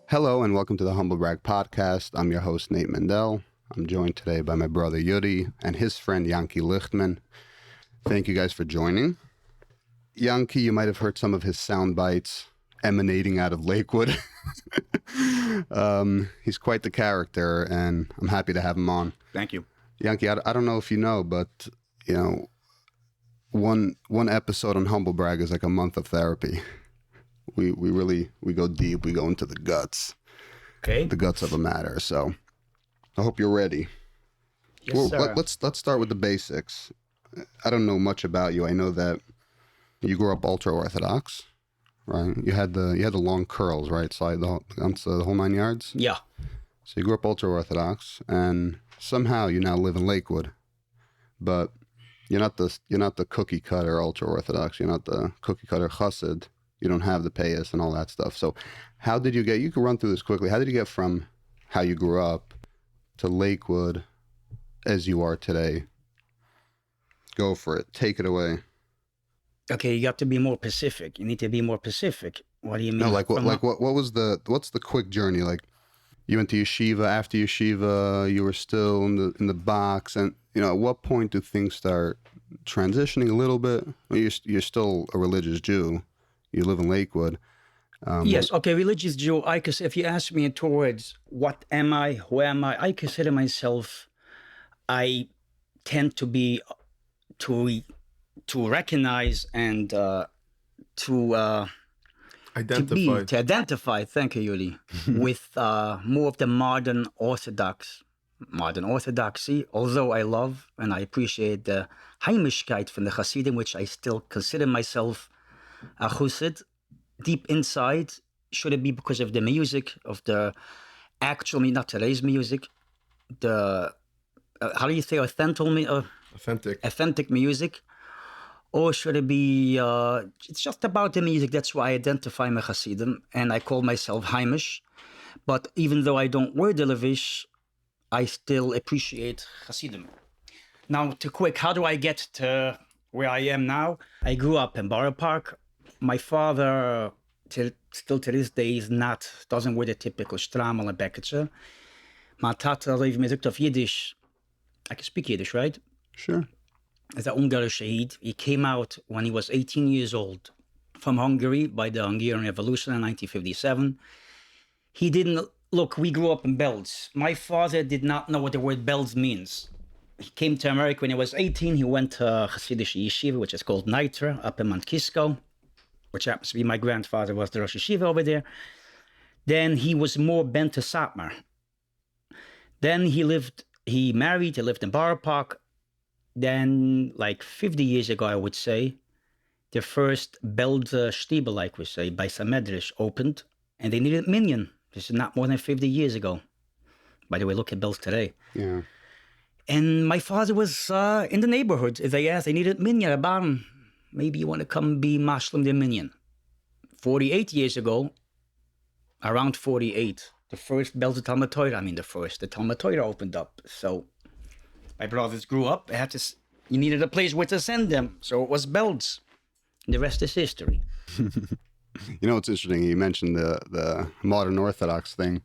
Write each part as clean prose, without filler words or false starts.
Hello and welcome to the Humble Brag Podcast. I'm your host, Nate Mendel. I'm joined today by my brother Yuri and his friend Yanky Lichtman. Thank you guys for joining. Yanky, you might have heard some of his sound bites emanating out of Lakewood. He's quite the character, and I'm happy to have him on. Thank you. Yanky, I don't know if you know, but, you know, one episode on Humble Brag is like a month of therapy. We go deep. We go into the guts. Okay. The guts of a matter. So I hope you're ready. Yes, sir. Let's start with the basics. I don't know much about you. I know that you grew up ultra Orthodox, right? You had the long curls, right? Side the whole 9 yards. Yeah. So you grew up ultra Orthodox, and somehow you now live in Lakewood, but you're not the cookie cutter ultra Orthodox. You're not the cookie cutter chassid. You don't have the payas and all that stuff. So how did you get, you can run through this quickly. How did you get from how you grew up to Lakewood as you are today? Go for it. Take it away. Okay, you got to be more specific. You need to be more specific. What do you mean? No, what's the quick journey? Like, you went to yeshiva. After yeshiva, you were still in the box, and at what point do things start transitioning a little bit? Well, you're still a religious Jew. You live in Lakewood. Yes, okay, religious Jew. If you ask me towards what am I, who am I consider myself, I tend to be, to recognize and to identify, thank you, Yuli, with more of the modern Orthodoxy, although I love and I appreciate the Heimishkeit from the Hasidim, which I still consider myself a Chassid. Deep inside, should it be because of the music, of the actual, not today's music, the, how do you say, authentic music? Or should it be, it's just about the music. That's why I identify my Hasidim, and I call myself Heimish. But even though I don't wear the Levish, I still appreciate Hasidim. Now, how do I get to where I am now? I grew up in Borough Park. My father, still to this day, doesn't wear the typical strammel and bekketje. My tata leeft me of Yiddish. I can speak Yiddish, right? Sure. As an Ungarische Yid. He came out when he was 18 years old from Hungary by the Hungarian Revolution in 1957. He didn't, look, we grew up in Belz. My father did not know what the word Belz means. He came to America when he was 18. He went to Hasidic Yeshiva, which is called Nitra, up in Mount Kisco, which happens to be my grandfather was the Rosh Yeshiva over there. Then he was more bent to Satmar. Then he lived in Borough Park. Then, like 50 years ago, I would say, the first Belzer Stiebel, like we say, by Samedrish opened, and they needed minyan. This is not more than 50 years ago. By the way, look at Belz today. Yeah. And my father was in the neighborhood. They asked, they needed minyan, about maybe you want to come be Mashlim the minyan. 48 years ago, around 48, the first Belzer Talmud Torah, the Talmud Torah opened up. So my brothers grew up. You needed a place where to send them. So it was Belz. The rest is history. It's interesting. You mentioned the modern Orthodox thing.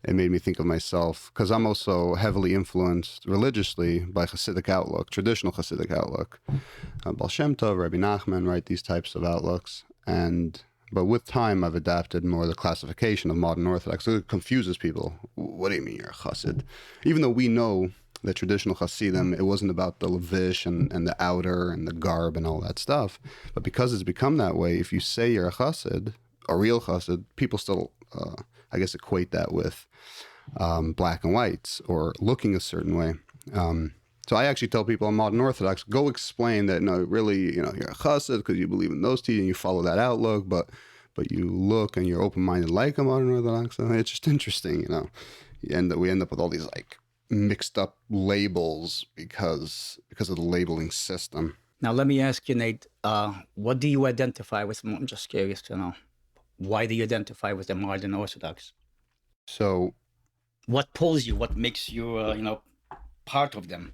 It made me think of myself, because I'm also heavily influenced religiously by Hasidic outlook, traditional Hasidic outlook. Baal Shem Tov, Rabbi Nachman, right? These types of outlooks. But with time, I've adapted more the classification of modern Orthodox. So it confuses people. What do you mean you're a Chassid? Even though we know the traditional Hasidim, it wasn't about the Levish and the outer and the garb and all that stuff. But because it's become that way, if you say you're a Chassid, a real Chassid, people still, I guess, equate that with black and whites or looking a certain way. So I actually tell people I'm modern Orthodox, go explain that, no, really, you're a Chassid because you believe in those teachings and you follow that outlook, but you look and you're open-minded like a modern Orthodox. So it's just interesting, we end up with all these like mixed up labels because of the labeling system. Now, let me ask you, Nate, what do you identify with? I'm just curious to know. Why do you identify with the modern Orthodox? So, what pulls you? What makes you, part of them?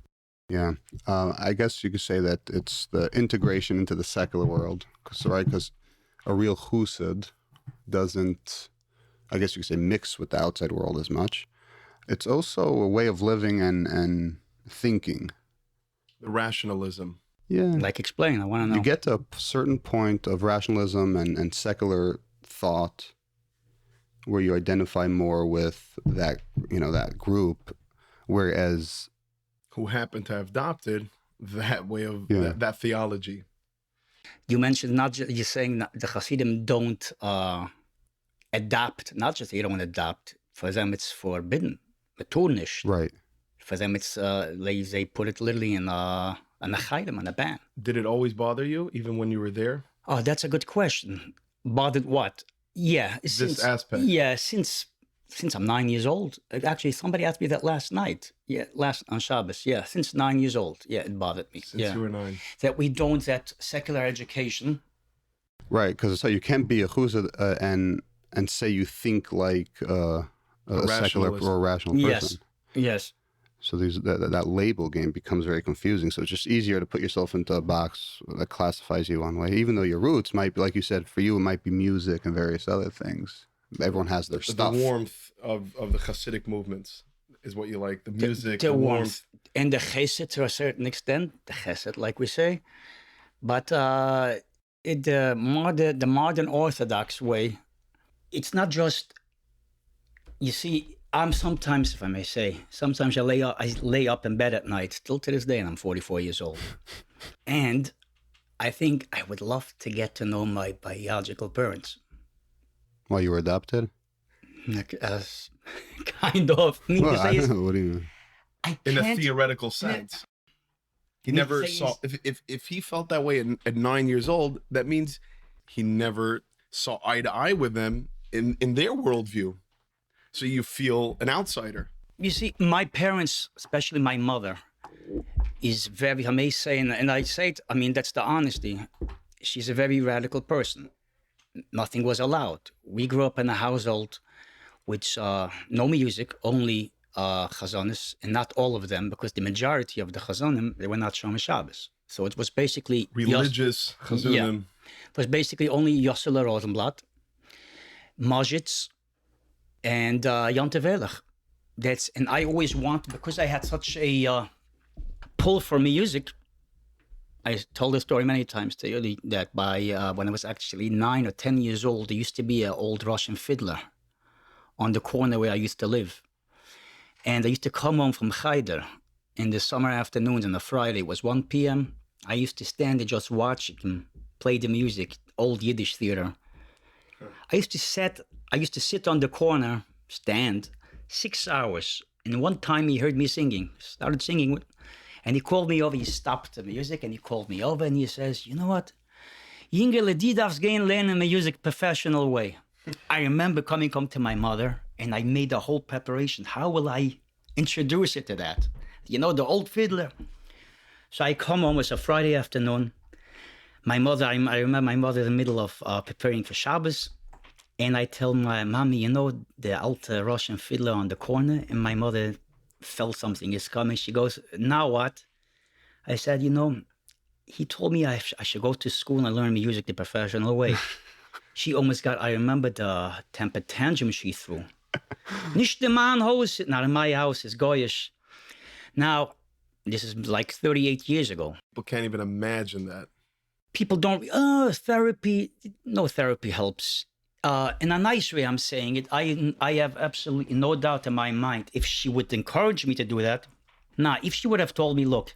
Yeah, I guess you could say that it's the integration into the secular world. Because a real chassid doesn't I guess you could say, mix with the outside world as much. It's also a way of living and thinking. The rationalism. Yeah. Like, explain. I want to know. You get to a certain point of rationalism and secular thought where you identify more with that, that group, whereas Who happen to have adopted that way of that theology. You mentioned not just, you're saying that the Hasidim don't adapt, not just they don't adapt. For them, it's forbidden. Beturnish. right. For them, it's they put it literally in a chayim, in a ban. Did it always bother you, even when you were there? Oh, that's a good question. Bothered what? Yeah, This aspect. Yeah, since I'm 9 years old. Actually, somebody asked me that last night. Yeah, on Shabbos. Yeah, since 9 years old. Yeah, it bothered me. Since you were 9. That we don't, that secular education. Right, because so you can't be a chuzah and say you think like a secular or a rational person. Yes. So that label game becomes very confusing. So it's just easier to put yourself into a box that classifies you one way, even though your roots might be, like you said, for you it might be music and various other things. Everyone has their stuff. The warmth of the Hasidic movements is what you like. The music, the warmth. And the chesed to a certain extent, the chesed, like we say. But the modern Orthodox way, it's not just, you see, I'm sometimes, if I may say, sometimes I lay up in bed at night, still to this day, and I'm 44 years old. And I think I would love to get to know my biological parents. While you were adopted? Kind of. I don't know. What do you mean? In a theoretical sense. He never saw, if he felt that way at 9 years old, that means he never saw eye to eye with them in their worldview. So you feel an outsider. You see, my parents, especially my mother, is very, I may say, and I say it, I mean, that's the honesty. She's a very radical person. Nothing was allowed. We grew up in a household with no music, only chazanis, and not all of them, because the majority of the chazanim, they were not Shomer Shabbos. So it was basically religious chazanim. Yeah. It was basically only Yossele Rosenblatt, Mojitz, and Yonte Velech. And I always want, because I had such a pull for music. I told the story many times to you that when I was actually 9 or 10 years old, there used to be an old Russian fiddler on the corner where I used to live. And I used to come home from Cheder in the summer afternoons on a Friday. It was 1 p.m. I used to stand and just watch him play the music, old Yiddish theater. I used to sit on the corner, stand, 6 hours. And one time he heard me started singing. And he called me over, he stopped the music and he called me over and he says, you know what? Yingele, die darfst gehen lernen music professional way. I remember coming home to my mother and I made a whole preparation. How will I introduce her to that? You know, the old fiddler. So I come home, it's a Friday afternoon. My mother, I remember my mother in the middle of preparing for Shabbos. And I tell my mommy, you know, the old Russian fiddler on the corner. And my mother felt something is coming. She goes, now what? I said, you know, he told me I should go to school and learn music the professional way. She almost got, I remember the temper tantrum she threw. Nicht in my house, not in my house, is goyish. Now, this is like 38 years ago. People can't even imagine that. People don't, therapy, no therapy helps. In a nice way, I'm saying it. I have absolutely no doubt in my mind if she would encourage me to do that. Now, if she would have told me, look,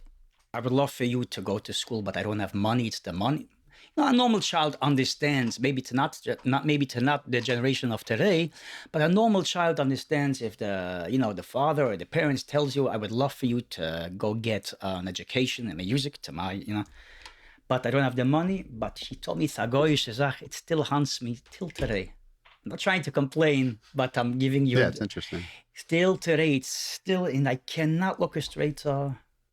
I would love for you to go to school, but I don't have money. It's the money. You know, a normal child understands, maybe to not the generation of today, but a normal child understands if the father or the parents tells you, I would love for you to go get an education in music but I don't have the money. But she told me, it still haunts me till today. I'm not trying to complain, but I'm giving you... Yeah, it's interesting. Still today, it's still... And I cannot look her straight...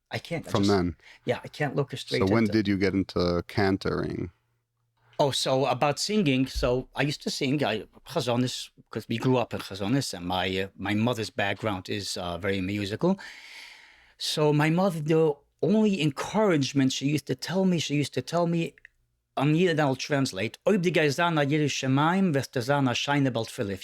I can't. From then? Yeah, I can't look her straight. So when did you get into cantoring? Oh, so about singing. So I used to sing chazonis, because we grew up in chazonis, and my mother's background is very musical. So my mother... The only encouragement she used to tell me, I'll translate. If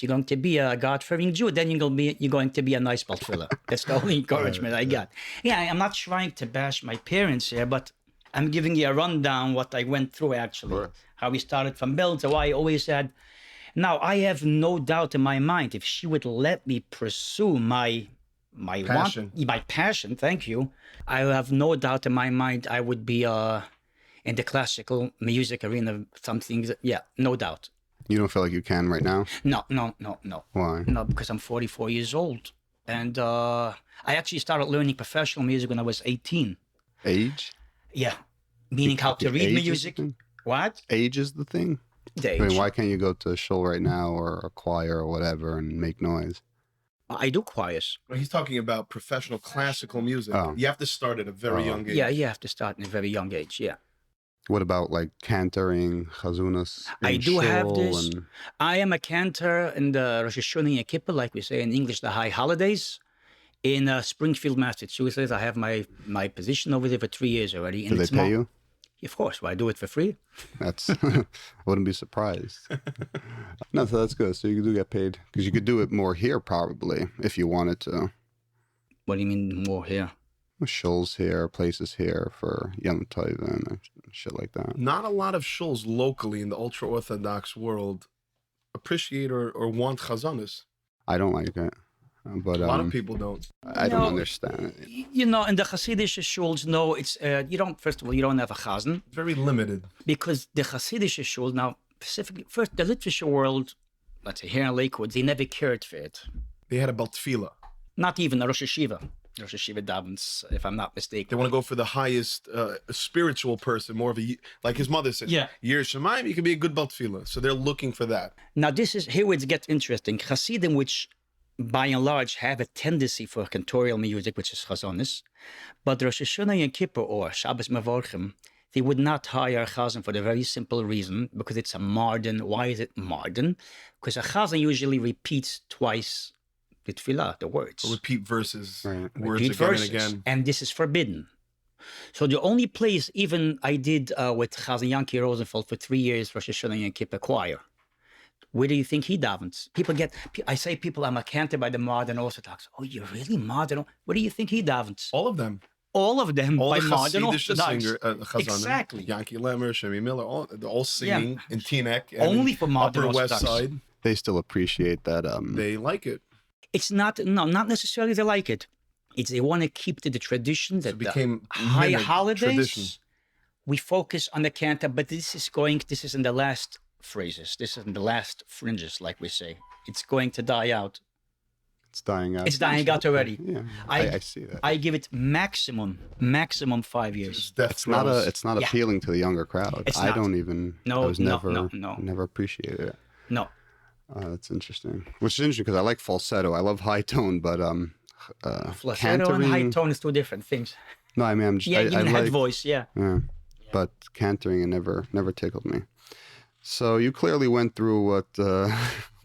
you're going to be a God-fearing Jew, then you're going to be a nice Baltfiller. That's the only encouragement I got. Yeah, I'm not trying to bash my parents here, but I'm giving you a rundown what I went through actually. How we started from Bell to why I always had. Now, I have no doubt in my mind, if she would let me pursue my passion, thank you, I have no doubt in my mind I would be in the classical music arena, something, yeah, no doubt. You don't feel like you can right now? No. Why? No, because I'm 44 years old. And I actually started learning professional music when I was 18. Age? Yeah. Meaning how to read music. What? Age is the thing? The age. I mean, why can't you go to a show right now or a choir or whatever and make noise? I do choirs. Well, he's talking about professional classical music. Oh. You have to start at a very young age. Yeah, you have to start in a very young age, yeah. What about like cantoring, chazunas? I do have this. And... I am a cantor in the Rosh Hashanah and Kippur, like we say in English, the high holidays. In Springfield, Massachusetts, I have my position over there for 3 years already. Do they pay you? Of course. Why do it for free? That's I wouldn't be surprised. No, so that's good. So you do get paid because you could do it more here probably if you wanted to. What do you mean more here? Shuls here, places here for Yom Tov and shit like that. Not a lot of shuls locally in the ultra-Orthodox world appreciate or want chazanas. I don't like it. But a lot of people don't. I don't understand it. You know, in the Hasidic shuls, no, it's you don't. First of all, you don't have a chazan. Very limited. Because the Hasidic shul now, specifically, first the literature world, let's say here in Lakewood, they never cared for it. They had a baltfila. Not even a Rosh Hashiva. Rosh Hashiva davens, if I'm not mistaken. They want to go for the highest spiritual person, more of a, like his mother said, Yir Shemaim, you can be a good baltfila. So they're looking for that. Now this is, here it gets interesting. Hasidim, which by and large have a tendency for cantorial music, which is chazonis, but Rosh Hashanah and Kippur or Shabbos Mevorchim, they would not hire a chazan for the very simple reason, because it's a marden. Why is it marden? Because a chazan usually repeats twice the tefillah, the words. Repeat verses, right. Words Repeat again verses, and again. and this is forbidden. So the only place, even I did with Chazan Yanky Rosenfeld for 3 years, Rosh Hashanah and Kippur choir. Where do you think he davens? I say people, I'm a cantor by the modern Orthodox. Oh, you're really modern? Where do you think he davens? All of them. All of them all by the modern Hasidic Orthodox. Singer, Exactly. Yanky Lemmer, Shemi Miller, they're all singing in Teaneck. And only for modern Upper Orthodox. West Side. They still appreciate that. They like it. It's not necessarily they like it. It's they want to keep to the tradition that became high holidays. Tradition. We focus on the cantor, but this is in the last phrases. This is in the last fringes, like we say. It's going to die out. It's dying out. It's dying out already. Yeah, I see that. I give it maximum 5 years. It's not appealing to the younger crowd. It's I not. don't even. No, I was no. never appreciated it. No. That's interesting. Which is interesting because I like falsetto. I love high tone, but falsetto and high tone is two different things. No, I mean I'm just. Yeah, I even like, head voice. Yeah. But cantering it never tickled me. So you clearly went through what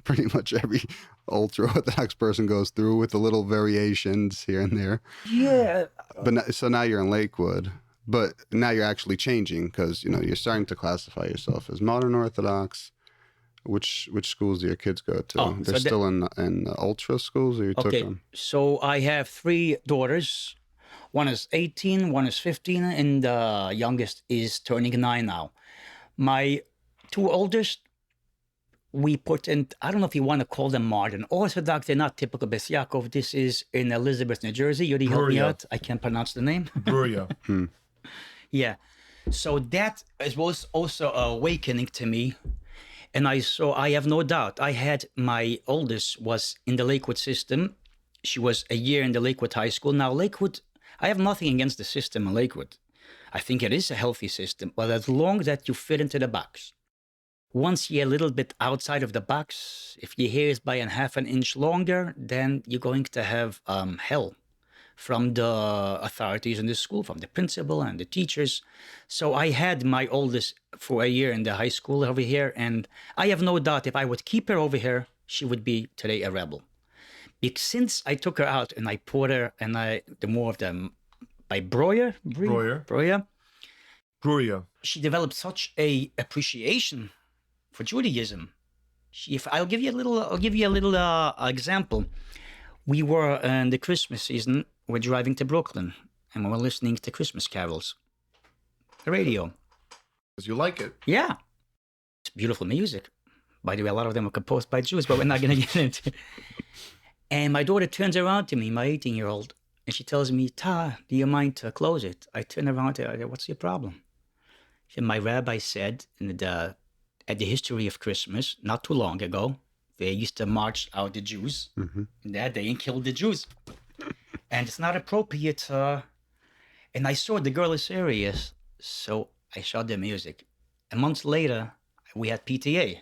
pretty much every ultra-Orthodox person goes through, with the little variations here and there. Yeah. But so now you're in Lakewood, but now you're actually changing because you're starting to classify yourself as modern Orthodox. Which schools do your kids go to? Oh, They're still in ultra schools, or you took them? So I have 3 daughters. One is 18, one is 15, and the youngest is turning 9 now. My 2 oldest, we put in, I don't know if you want to call them modern Orthodox. They're not typical Bes Yaakov. This is in Elizabeth, New Jersey. Yuri, help me out. I can't pronounce the name. Bruria. Yeah. So that was also awakening to me. And I have no doubt. My oldest was in the Lakewood system. She was a year in the Lakewood High School. Now, Lakewood, I have nothing against the system in Lakewood. I think it is a healthy system, but as long as you fit into the box. Once you're a little bit outside of the box, if your hair is by a half an inch longer, then you're going to have hell from the authorities in the school, from the principal and the teachers. So I had my oldest for a year in the high school over here, and I have no doubt if I would keep her over here, she would be today a rebel. Because since I took her out and I put her, and by Breuer? Bruria. she developed such a appreciation for Judaism. I'll give you a little example. We were in the Christmas season. We're driving to Brooklyn, and we were listening to Christmas carols, the radio. Because you like it. Yeah, it's beautiful music. By the way, a lot of them are composed by Jews, but we're not going to get into it. And my daughter turns around to me, my 18-year-old, and she tells me, "Ta, do you mind to close it?" I turn around to her, I go, "What's your problem?" She said, "My rabbi said at the history of Christmas, not too long ago, they used to march out the Jews in that day and kill the Jews. And it's not appropriate." And I saw the girl is serious, so I shut the music. A month later, we had PTA.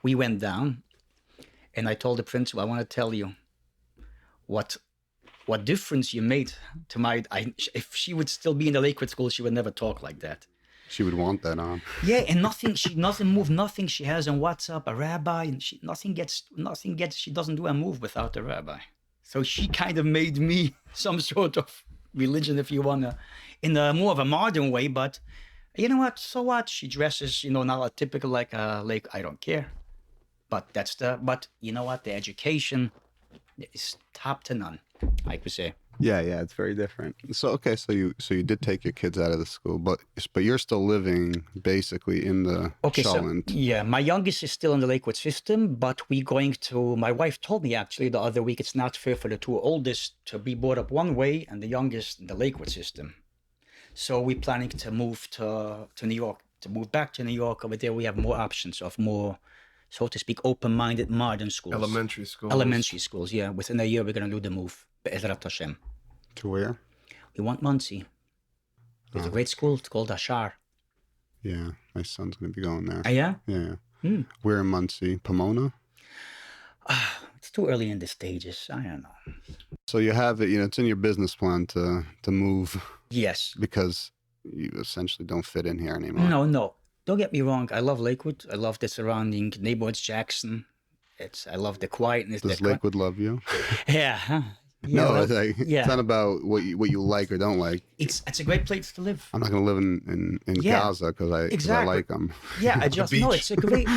We went down, and I told the principal, "I want to tell you what difference you made to if she would still be in the Lakewood school, she would never talk like that." She would want that on. Yeah, and nothing moved, nothing she has on WhatsApp, a rabbi, and nothing gets, she doesn't do a move without the rabbi. So she kind of made me some sort of religion, if you wanna, in a more of a modern way, but you know what, so what? She dresses, not a typical like I don't care. But you know what, the education is top to none, I could say. Yeah, it's very different. So okay, so you did take your kids out of the school, but you're still living basically in the Sholland. So, yeah, my youngest is still in the Lakewood system, but my wife told me actually the other week it's not fair for the two oldest to be brought up one way and the youngest in the Lakewood system. So we're planning to move to New York, to move back to New York. Over there we have more options of more, so to speak, open-minded modern schools. Elementary schools, yeah. Within a year we're going to do the move. Be'ezrat Hashem. To where? We want Muncie. It's a great school. It's called Ashar. Yeah, my son's going to be going there. Yeah? Yeah. We're in Muncie. Pomona? It's too early in the stages. I don't know. So you have it, it's in your business plan to move. Yes. Because you essentially don't fit in here anymore. No. Don't get me wrong. I love Lakewood. I love the surrounding neighborhoods, Jackson. I love the quietness. Does Lakewood love you? Yeah. No, it's not about what you like or don't like. It's a great place to live. I'm not going to live in Gaza because I like them. Yeah, I just know it's a great.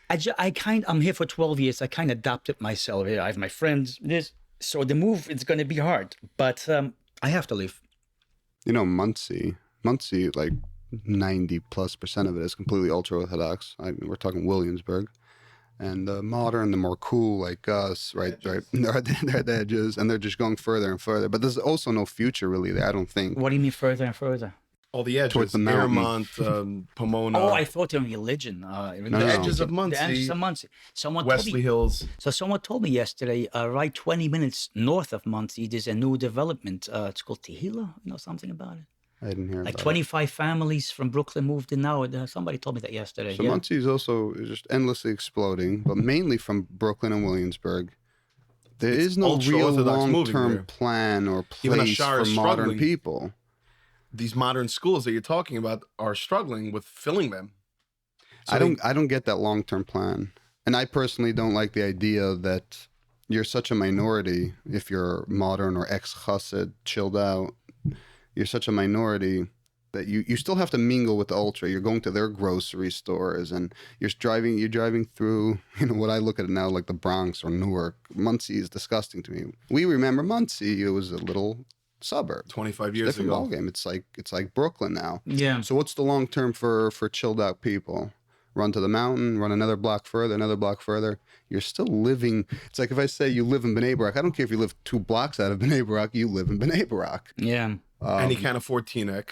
I'm here for 12 years. I kind of adopted myself here. I have my friends. So the move it's going to be hard, but I have to leave. Muncie, like 90+% of it is completely ultra Orthodox. We're talking Williamsburg. And the modern, the more cool, like us, right? They're at the edges, and they're just going further and further. But there's also no future really there, I don't think. What do you mean further and further? All the edges, towards the mountain. Fairmont, Pomona. Oh, I thought in religion. The edges of Muncie. The edges of Muncie. Wesley Hills. So someone told me yesterday, right 20 minutes north of Muncie, there's a new development. It's called Tehillah. You know something about it? I didn't hear like about 25 families from Brooklyn moved in now. Somebody told me that yesterday. So Muncie is also just endlessly exploding, but mainly from Brooklyn and Williamsburg. There is no real long-term plan or place for modern people. These modern schools that you're talking about are struggling with filling them. So I don't get that long-term plan. And I personally don't like the idea that you're such a minority if you're modern or ex-chassid, chilled out. You're such a minority that you still have to mingle with the ultra. You're going to their grocery stores and you're driving through, what I look at it now like the Bronx or Newark. Muncie is disgusting to me. We remember Muncie, it was a little suburb. 25 years ago. Ballgame. It's like Brooklyn now. Yeah. So what's the long term for chilled out people? Run to the mountain, run another block further. You're still living. It's like if I say you live in B'nai B'rak, I don't care if you live 2 blocks out of B'nai B'rak, you live in B'nai B'rak. Yeah. And you can't afford Teaneck.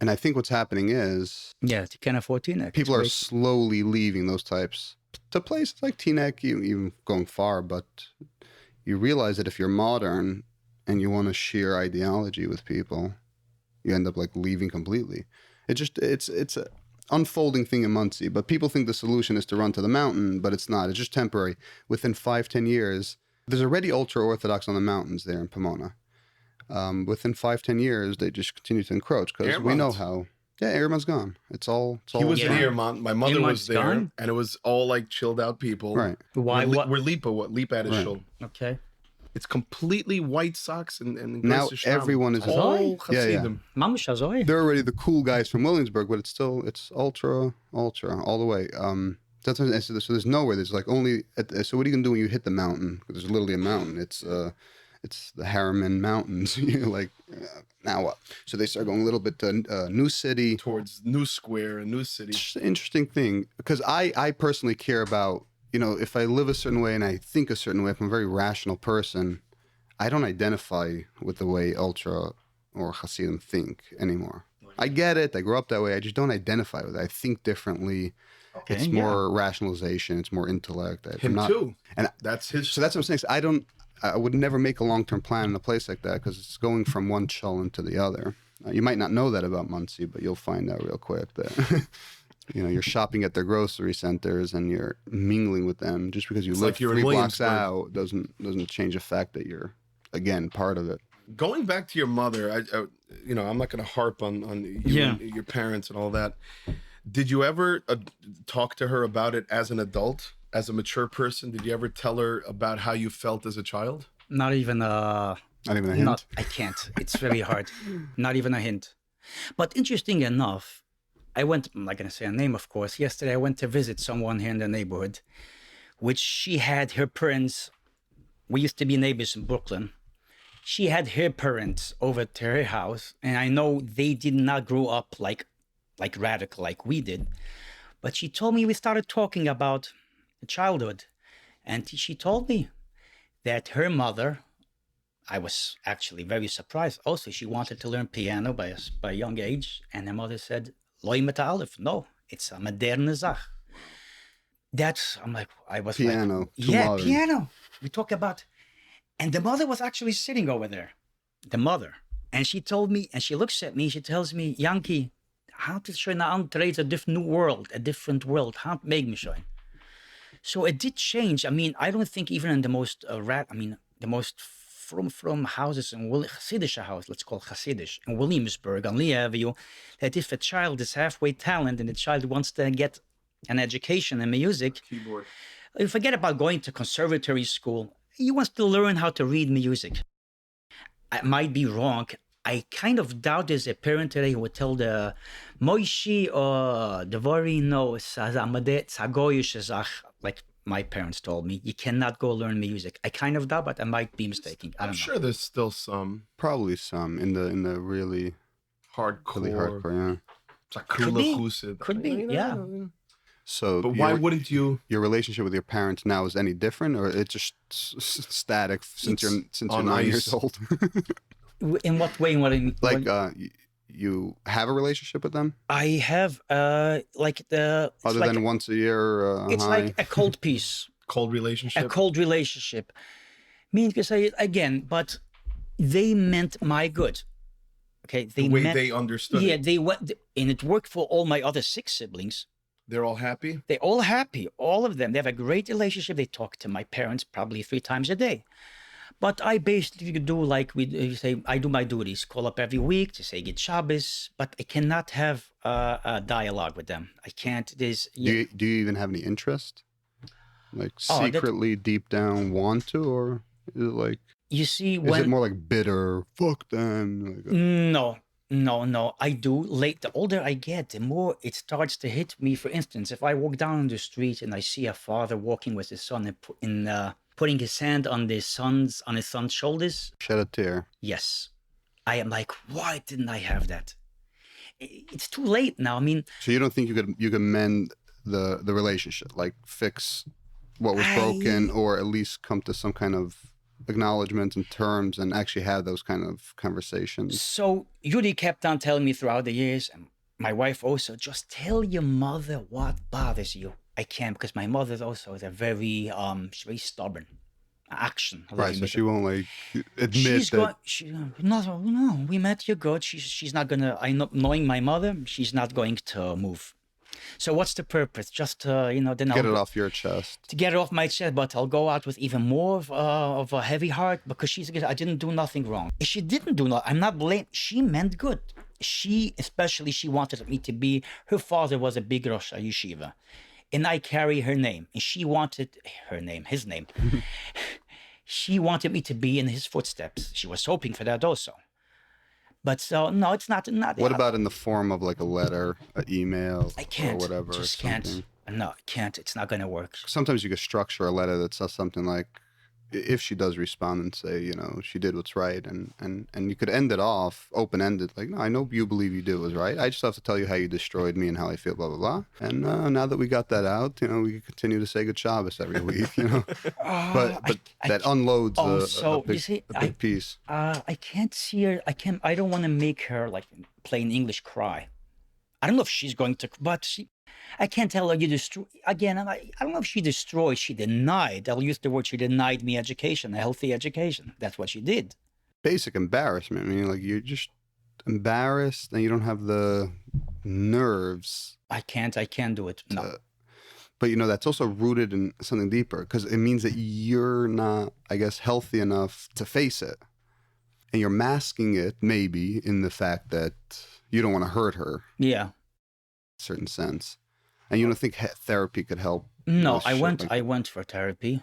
And I think what's happening is... Yeah, you can't afford Teaneck. People are slowly leaving those types to places like Teaneck, even going far, but you realize that if you're modern and you want to share ideology with people, you end up like leaving completely. It's a unfolding thing in Muncie, but people think the solution is to run to the mountain, but it's not. It's just temporary. Within 5-10 years, there's already ultra-Orthodox on the mountains there in Pomona. Within 5-10 years, they just continue to encroach because we know how. Yeah, Ehrman's gone. It's all. He was in Ehrman. My mother was there, and it was all like chilled out people. Right. Why? We're Lipa. What Lipa at his show. Okay. It's completely white socks and Now everyone is all Yeah, yeah. Hasidim. Mamish Azoy. They're already the cool guys from Williamsburg, but it's ultra all the way. That's what I said, so there's nowhere. There's like only. So what are you gonna do when you hit the mountain? There's literally a mountain. It's the Harriman Mountains. You're like, now what? So they start going a little bit to New City. Towards New Square and New City. It's an interesting thing because I personally care about, if I live a certain way and I think a certain way, if I'm a very rational person, I don't identify with the way Ultra or Hasidim think anymore. I get it. I grew up that way. I just don't identify with it. I think differently. Okay, It's more rationalization. It's more intellect. Him too. And that's his. So that's what I'm saying. So I would never make a long-term plan in a place like that because it's going from one cholent to the other. You might not know that about Muncie, but you'll find out real quick that you're shopping at their grocery centers and you're mingling with them just because you live like you're in 3 blocks Williamsburg. out doesn't change the fact that you're again part of it. Going back to your mother, I'm not going to harp on you and your parents and all that. Did you ever talk to her about it as an adult, as a mature person? Did you ever tell her about how you felt as a child? Not even a hint? I can't. It's very hard. Not even a hint. But interesting enough, I'm not going to say a name, of course. Yesterday, I went to visit someone here in the neighborhood, which she had her parents. We used to be neighbors in Brooklyn. She had her parents over to her house, and I know they did not grow up like radical like we did. But she told me, we started talking about childhood, and she told me that her mother, I was actually very surprised. Also, she wanted to learn piano by a young age, and her mother said, "Loi mit Aleph." No, it's a moderne Zach. I was Piano. like, too yeah, modern. piano. We talk about, and the mother was actually sitting over there, the mother, and she told me, and she looks at me, she tells me, "Yanky, how to show now trades a different world, how to make me show." So it did change. I mean, I don't think even in the most the most from houses in Hasidic house, let's call Hasidic, in Williamsburg on Lee Avenue, that if a child is halfway talent and the child wants to get an education in music, Keyboard. you forget about going to conservatory school. He wants to learn how to read music. I might be wrong. I kind of doubt there's a parent today who would tell the Moishi or Devari, no, like my parents told me, you cannot go learn music. I kind of doubt, but I might be mistaken. I I'm don't know. sure there's still some Probably some in the really hardcore. really hardcore. Yeah. Could be, yeah. So, But why wouldn't you? your relationship with your parents now is any different, or it's just static since you're on 9 ice. years old? In what way? Like you have a relationship with them I have other than once a year. It's hi? like a cold piece. Cold relationship. A cold relationship. Mean to say it again, but they meant my good. Okay, the way they understood yeah, it. they went, and it worked for all my other 6 siblings. They're all happy. They're all happy, all of them. They have a great relationship. They talk to my parents probably 3 times a day. But I basically do like we say, I do my duties, call up every week to say Good Shabbos, but I cannot have a dialogue with them. I can't. Do you even have any interest? Like secretly deep down want to, or is it like? You see, Is it more like bitter? Fuck them. Like, No. I do. The older I get, the more it starts to hit me. For instance, if I walk down the street and I see a father walking with his son and putting his hand on his son's shoulders, shed a tear. yes, I am like, why didn't I have that? It's too late now. I mean, so you don't think you could mend the relationship, like fix what was broken, or at least come to some kind of acknowledgement and terms and actually have those kind of conversations? So Yuri kept on telling me throughout the years, and my wife also, just tell your mother what bothers you. I can't, because my mother also is she's very stubborn. Action. Right, so she won't like admit that. No, we met, you're good. She's not gonna, knowing my mother, she's not going to move. So what's the purpose? Just then Get it off your chest. To get it off my chest, but I'll go out with even more of a heavy heart because I didn't do nothing wrong. If she didn't do nothing, I'm not blamed. She meant good. She wanted me to be, her father was a big Rosh Yeshiva, and I carry her name, and she wanted his name. she wanted me to be in his footsteps. She was hoping for that also. But so, no, it's not. What about in the form of like a letter, an email, I can't. or whatever? Just or something? can't. No, I can't. It's not going to work. Sometimes you could structure a letter that says something like, if she does respond and say, you know, she did what's right, and you could end it off open-ended, like, no, I know you believe you did what's right. I just have to tell you how you destroyed me and how I feel, blah, blah, blah. And now that we got that out, you know, we can continue to say good Shabbos every week, you know. But that unloads a big piece. I can't see her. I don't want to make her, like, plain English cry. I don't know if she's going to, but I can't tell her you destroy. Again, I don't know if she destroyed. She denied. I'll use the word. She denied me education, a healthy education. That's what she did. Basic embarrassment. I mean, like, you're just embarrassed and you don't have the nerves. I can't do it. No. But, you know, that's also rooted in something deeper, because it means that you're not, I guess, healthy enough to face it. And you're masking it, maybe, in the fact that you don't want to hurt her. Yeah. Certain sense. And you don't think therapy could help? No, I went for therapy.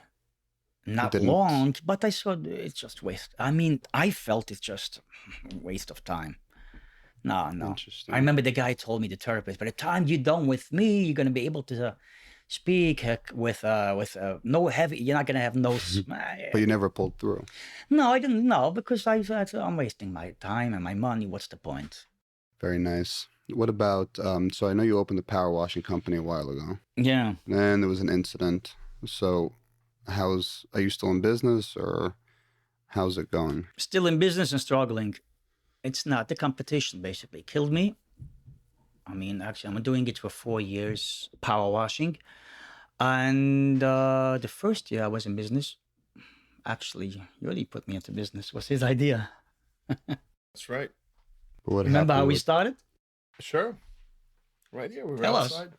Not long, but I saw it's just waste. I mean, I felt it's just a waste of time. No. Interesting. I remember the guy told me, the therapist, by the time you're done with me, you're going to be able to speak with no heavy, you're not going to have no... But you never pulled through? No, I didn't know, because I'm wasting my time and my money. What's the point? Very nice. What about, so I know you opened a power washing company a while ago. Yeah. And there was an incident. So are you still in business, or how's it going? Still in business and struggling. It's not, the competition basically killed me. I mean, actually, I'm doing it for 4 years, power washing. And the first year I was in business, actually, really put me into business. Was his idea. That's right. Remember how we started? Sure. Right here. Tell outside. us.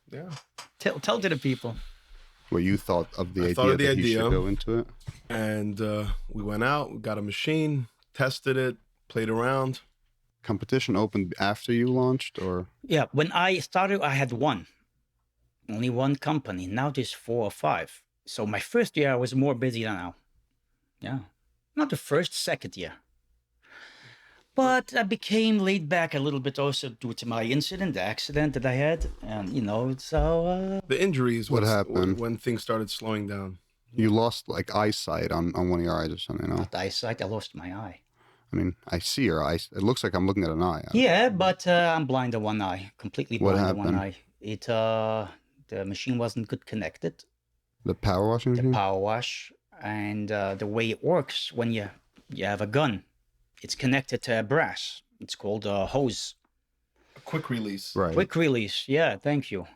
Yeah. Tell to the people. Well, you thought of the idea that he should go into it? And we went out, we got a machine, tested it, played around. Competition opened after you launched, or? Yeah, when I started, I had only one company. Now there's 4 or 5. So my first year I was more busy than now. Yeah, not the first, second year. But I became laid back a little bit also due to my incident, the accident that I had, and you know, so the injuries. What happened when things started slowing down? You lost like eyesight on one of your eyes or something, no? Not eyesight. I lost my eye. I mean, I see your eye. It looks like I'm looking at an eye. Yeah, but I'm blind in one eye, completely blind in one eye. The machine wasn't good connected. The power washing machine? The power wash, and the way it works when you have a gun, it's connected to a brass. It's called a hose. A quick release. Right. Quick release. Yeah, thank you.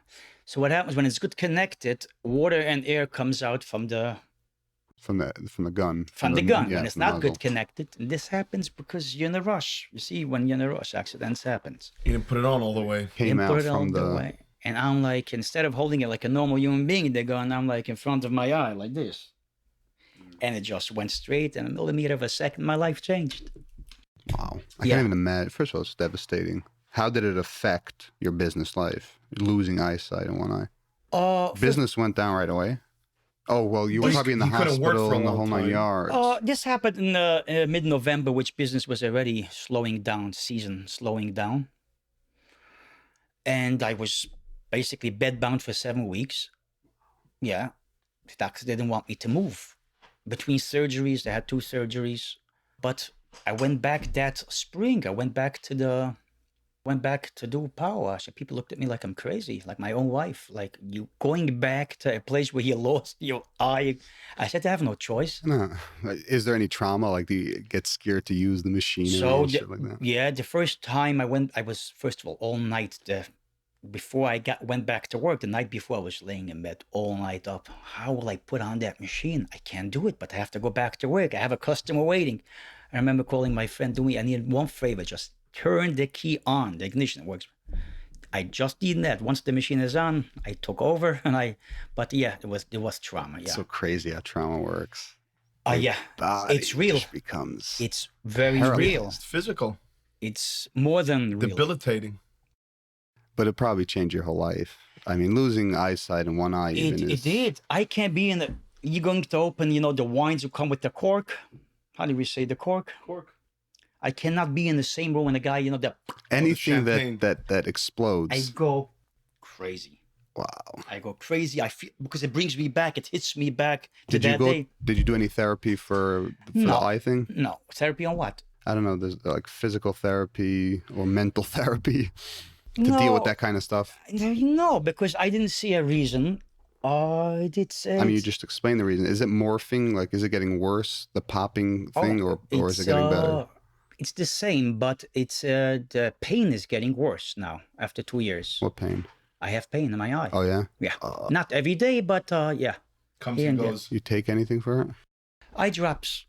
So what happens when it's good connected? Water and air comes out from the gun. From the gun. Yeah, when it's not good connected. And this happens because you're in a rush. You see, when you're in a rush, accidents happens. You didn't put it on all the way. Came out from the way. And I'm like, instead of holding it like a normal human being, the gun, I'm like in front of my eye, like this. And it just went straight, in a millimeter of a second, my life changed. Wow. I can't even imagine. First of all, it's devastating. How did it affect your business life, losing eyesight in one eye? Business went down right away? Oh, well, you were probably in the hospital and the whole 9 yards. This happened in mid-November, which business was already slowing down, season slowing down. And I was basically bedbound for 7 weeks. Yeah. The doctor didn't want me to move. Between surgeries, I had 2 surgeries. But I went back that spring. I went back to do power wash. And people looked at me like I'm crazy, like my own wife. Like, you going back to a place where you lost your eye. I said, I have no choice. No. Is there any trauma? Like, do you get scared to use the machine and shit like that? Yeah, the first time I went, I was, first of all night. Before I went back to work, the night before, I was laying in bed all night up. How will I put on that machine? I can't do it, but I have to go back to work. I have a customer waiting. I remember calling my friend, I need one favor, just turn the key on, the ignition works. I just did that. Once the machine is on, I took over, but yeah, it was trauma. Yeah. It's so crazy how trauma works. Yeah, it's real. It's very real. It's physical. It's more than real. Debilitating. But it probably changed your whole life. I mean, losing eyesight in one eye it did. I can't be you're going to open, the wines who come with the cork. How do we say the cork? Cork. I cannot be in the same room when the guy, that Anything champagne. that explodes. I go crazy. Wow. I go crazy. I feel because it brings me back. It hits me back to Did you that go? day. Did you do any therapy for No. the eye thing? No therapy on what? I don't know. There's like physical therapy or mental therapy to deal with that kind of stuff. No, because I didn't see a reason. I did say. I mean, you just explained the reason. Is it morphing? Like, is it getting worse? The popping thing, or is it getting better? It's the same, but it's the pain is getting worse now after 2 years. What pain? I have pain in my eye. Oh yeah. Yeah, not every day, but yeah. Comes Here and and goes. You take anything for it? Eye drops.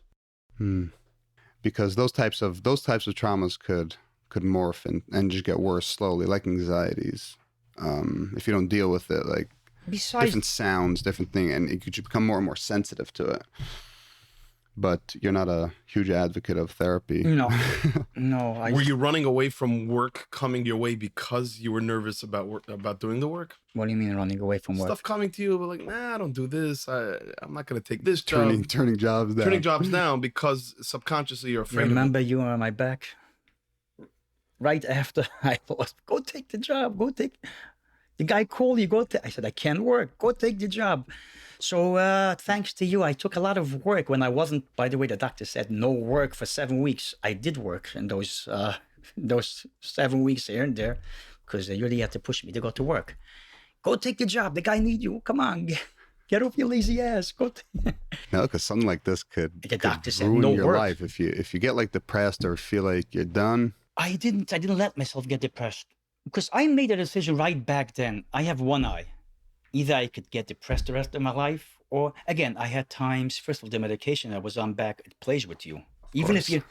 Because those types of traumas could morph and just get worse slowly, like anxieties. If you don't deal with it, like different sounds, different thing, and you could become more and more sensitive to it. But you're not a huge advocate of therapy. No. Were you running away from work coming your way because you were nervous about about doing the work? What do you mean running away from work? Stuff coming to you, but like, nah, I don't do this. I'm not gonna take this job. Turning jobs down. Turning jobs down because subconsciously you're afraid. Remember, of it. you were on my back. Right after I lost, go take the job. Go take. The guy called you. I said I can't work. Go take the job. So thanks to you, I took a lot of work when I wasn't. By the way, the doctor said no work for 7 weeks. I did work in those 7 weeks here and there, because they really had to push me to go to work. Go take the job. The guy needs you. Come on, get off your lazy ass. Go. No, because something like this could doctor said ruin no your work. life if you get like depressed or feel like you're done. I didn't let myself get depressed because I made a decision right back then. I have one eye. Either I could get depressed the rest of my life, or again, I had times. First of all, the medication I was on back, it plays with you. Even if you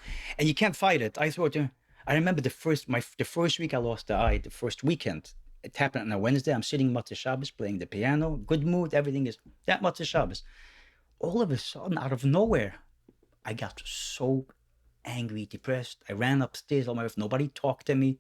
can't fight it. I thought. I remember the first week I lost the eye. The first weekend, it happened on a Wednesday. I'm sitting Motzei Shabbos playing the piano, good mood, everything is that Motzei Shabbos. All of a sudden, out of nowhere, I got so angry, depressed. I ran upstairs. All my wife, nobody talked to me.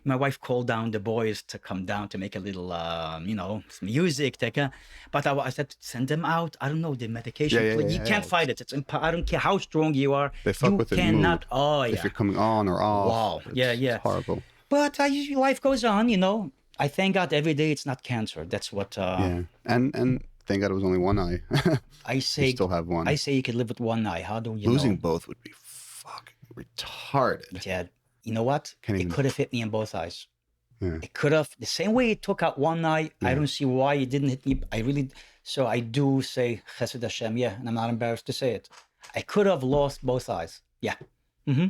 My wife called down the boys to come down to make a little, some music. But I said, send them out. I don't know, the medication. You can't fight it. I don't care how strong you are. They fuck with the mood. If you're coming on or off. Wow. It's horrible. But life goes on, I thank God every day it's not cancer. That's what... And thank God it was only one eye. I say... You still have one. I say you could live with one eye. How do you Losing know? both would be fucking retarded. Yeah. You know what? It could have hit me in both eyes. Yeah. It could have. The same way it took out one eye, I don't see why it didn't hit me. So I do say Chesed Hashem, and I'm not embarrassed to say it. I could have lost both eyes. Yeah. Mm-hmm.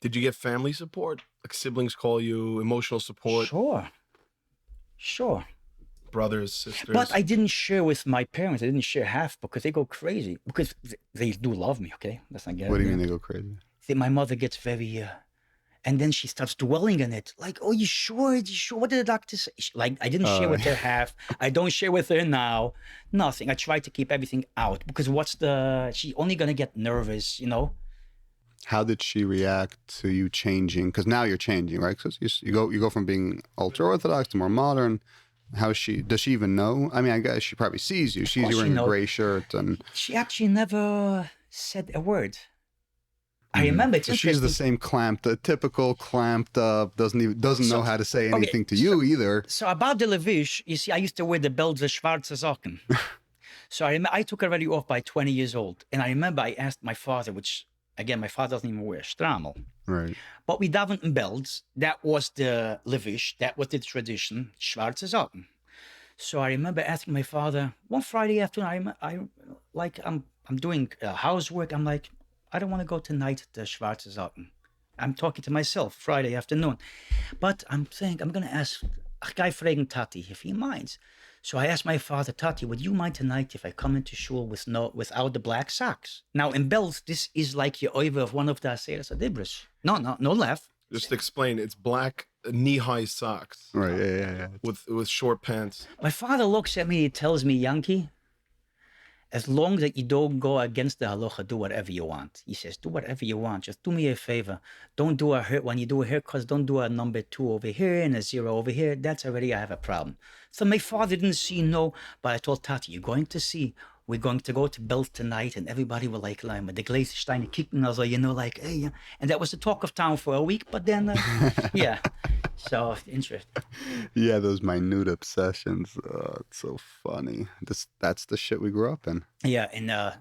Did you get family support? Like siblings call you, emotional support? Sure. Brothers, sisters? But I didn't share with my parents. I didn't share half because they go crazy. Because they do love me, okay? Let's not get What do you mean they go crazy? My mother gets very... and then she starts dwelling on it. Like, oh, you sure? What did the doctor say? Like, I didn't share with her half. I don't share with her now. Nothing. I try to keep everything out because she only going to get nervous, How did she react to you changing? Because now you're changing, right? Because you go from being ultra-Orthodox to more modern. Does she even know? I mean, I guess she probably sees you. Sees you wearing a gray shirt. And she actually never said a word. I remember it's she's the same typical clamped up, doesn't know how to say anything to you either. So about the Levish, you see, I used to wear the Belzer Schwarze Socken. So I took already off by 20 years old. And I remember I asked my father, which again, my father doesn't even wear Stramel. Right. But we davened in Belz. That was the Levish. That was the tradition, Schwarze Socken. So I remember asking my father, one Friday afternoon, I'm doing housework. I'm like, I don't want to go tonight to Schwarze Socken. I'm talking to myself Friday afternoon. But I'm saying, I'm going to ask Guy fragen Tati if he minds. So I asked my father, Tati, would you mind tonight if I come into shul without the black socks? Now in Belz, this is like your over of one of the Aseres Adibris. No laugh. Just explain, it's black knee-high socks. Right, yeah. With short pants. My father looks at me, he tells me, Yanky, as long as you don't go against the halacha, do whatever you want. He says, do whatever you want. Just do me a favor. Don't do when you do a haircut, don't do a number 2 over here and a 0 over here. That's already, I have a problem. So my father didn't see no, but I told Tati, you're going to see. We're going to go to Belt tonight, and everybody will like the Gleisenstein kicked us, like, hey, yeah. And that was the talk of town for a week, but then, yeah. So, interesting. Yeah, those minute obsessions. It's so funny. That's the shit we grew up in. Yeah, and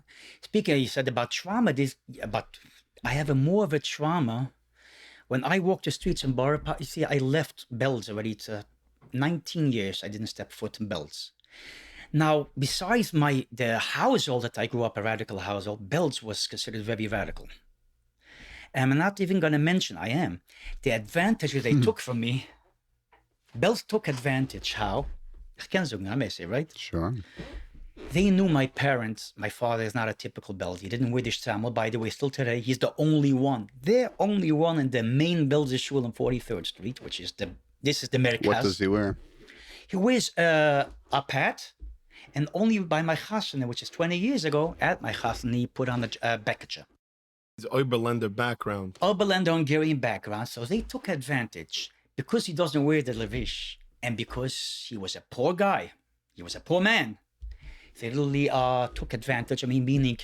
speaking, you said about trauma, I have more of a trauma. When I walk the streets in Borough Park, you see, I left Bells already. It's 19 years I didn't step foot in Bells. Now, besides the household that I grew up, a radical household, Bells was considered very radical. And I'm not even going to mention, the advantages they took from me. Bells took advantage, how? I can say, right? Sure. They knew my parents. My father is not a typical Bells. He didn't wear the shtama. By the way, still today, he's the only one. They're only one in the main Bells shul on 43rd Street, which is this is the Merkaz. What does he wear? He wears a hat. And only by my chasana, which is 20 years ago, at my chasana, he put on a beketje. His Oberländer background. Oberländer Hungarian background. So they took advantage because he doesn't wear the levish and because he was a poor guy. He was a poor man. They literally took advantage. Meaning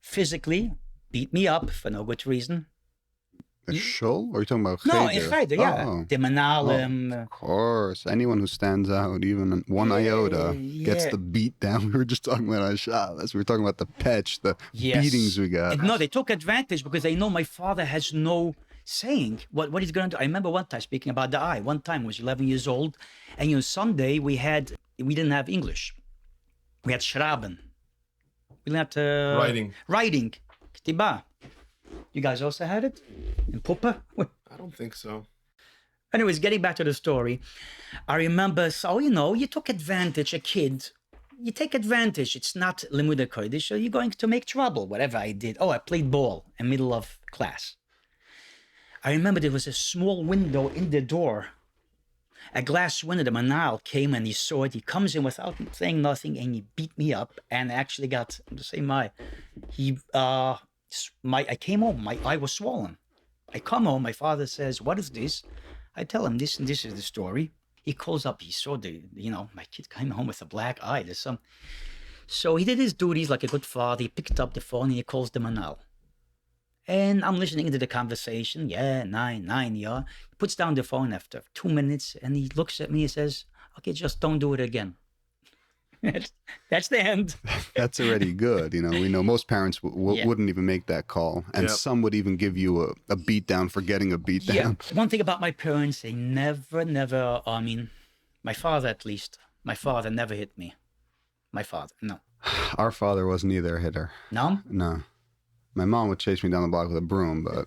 physically beat me up for no good reason. The shul? Or are you talking about No, cheder? in cheder, yeah. Oh. The manalim. Of course. Anyone who stands out, even one iota, gets the beat down. We were just talking about Shabbos. We were talking about the petch, the beatings we got. No, they took advantage because they know my father has no saying what he's going to do. I remember one time speaking about the eye. One time I was 11 years old. And Sunday we didn't have English. We had Schraben. We didn't have writing. Ktiba. You guys also had it? In Puppe? I don't think so. Anyways, getting back to the story, I remember, so, you took advantage, a kid, you take advantage. It's not Limuda Kodesh, so you're going to make trouble, whatever I did. Oh, I played ball in the middle of class. I remember there was a small window in the door, a glass window. The manal came and he saw it. He comes in without saying nothing and he beat me up and actually got, to say I came home, my eye was swollen. I come home, my father says, what is this? I tell him this and this is the story. He calls up, he saw my kid came home with a black eye. So he did his duties like a good father. He picked up the phone and he calls the manal. And I'm listening to the conversation. Yeah, nine, yeah. He puts down the phone after 2 minutes and he looks at me and says, okay, just don't do it again. That's the end. That's already good. We know most parents wouldn't even make that call. And some would even give you a beat down for getting a beat down. Yeah. One thing about my parents, they never, my father at least, my father never hit me. My father, no. Our father wasn't either a hitter. No? No. My mom would chase me down the block with a broom, but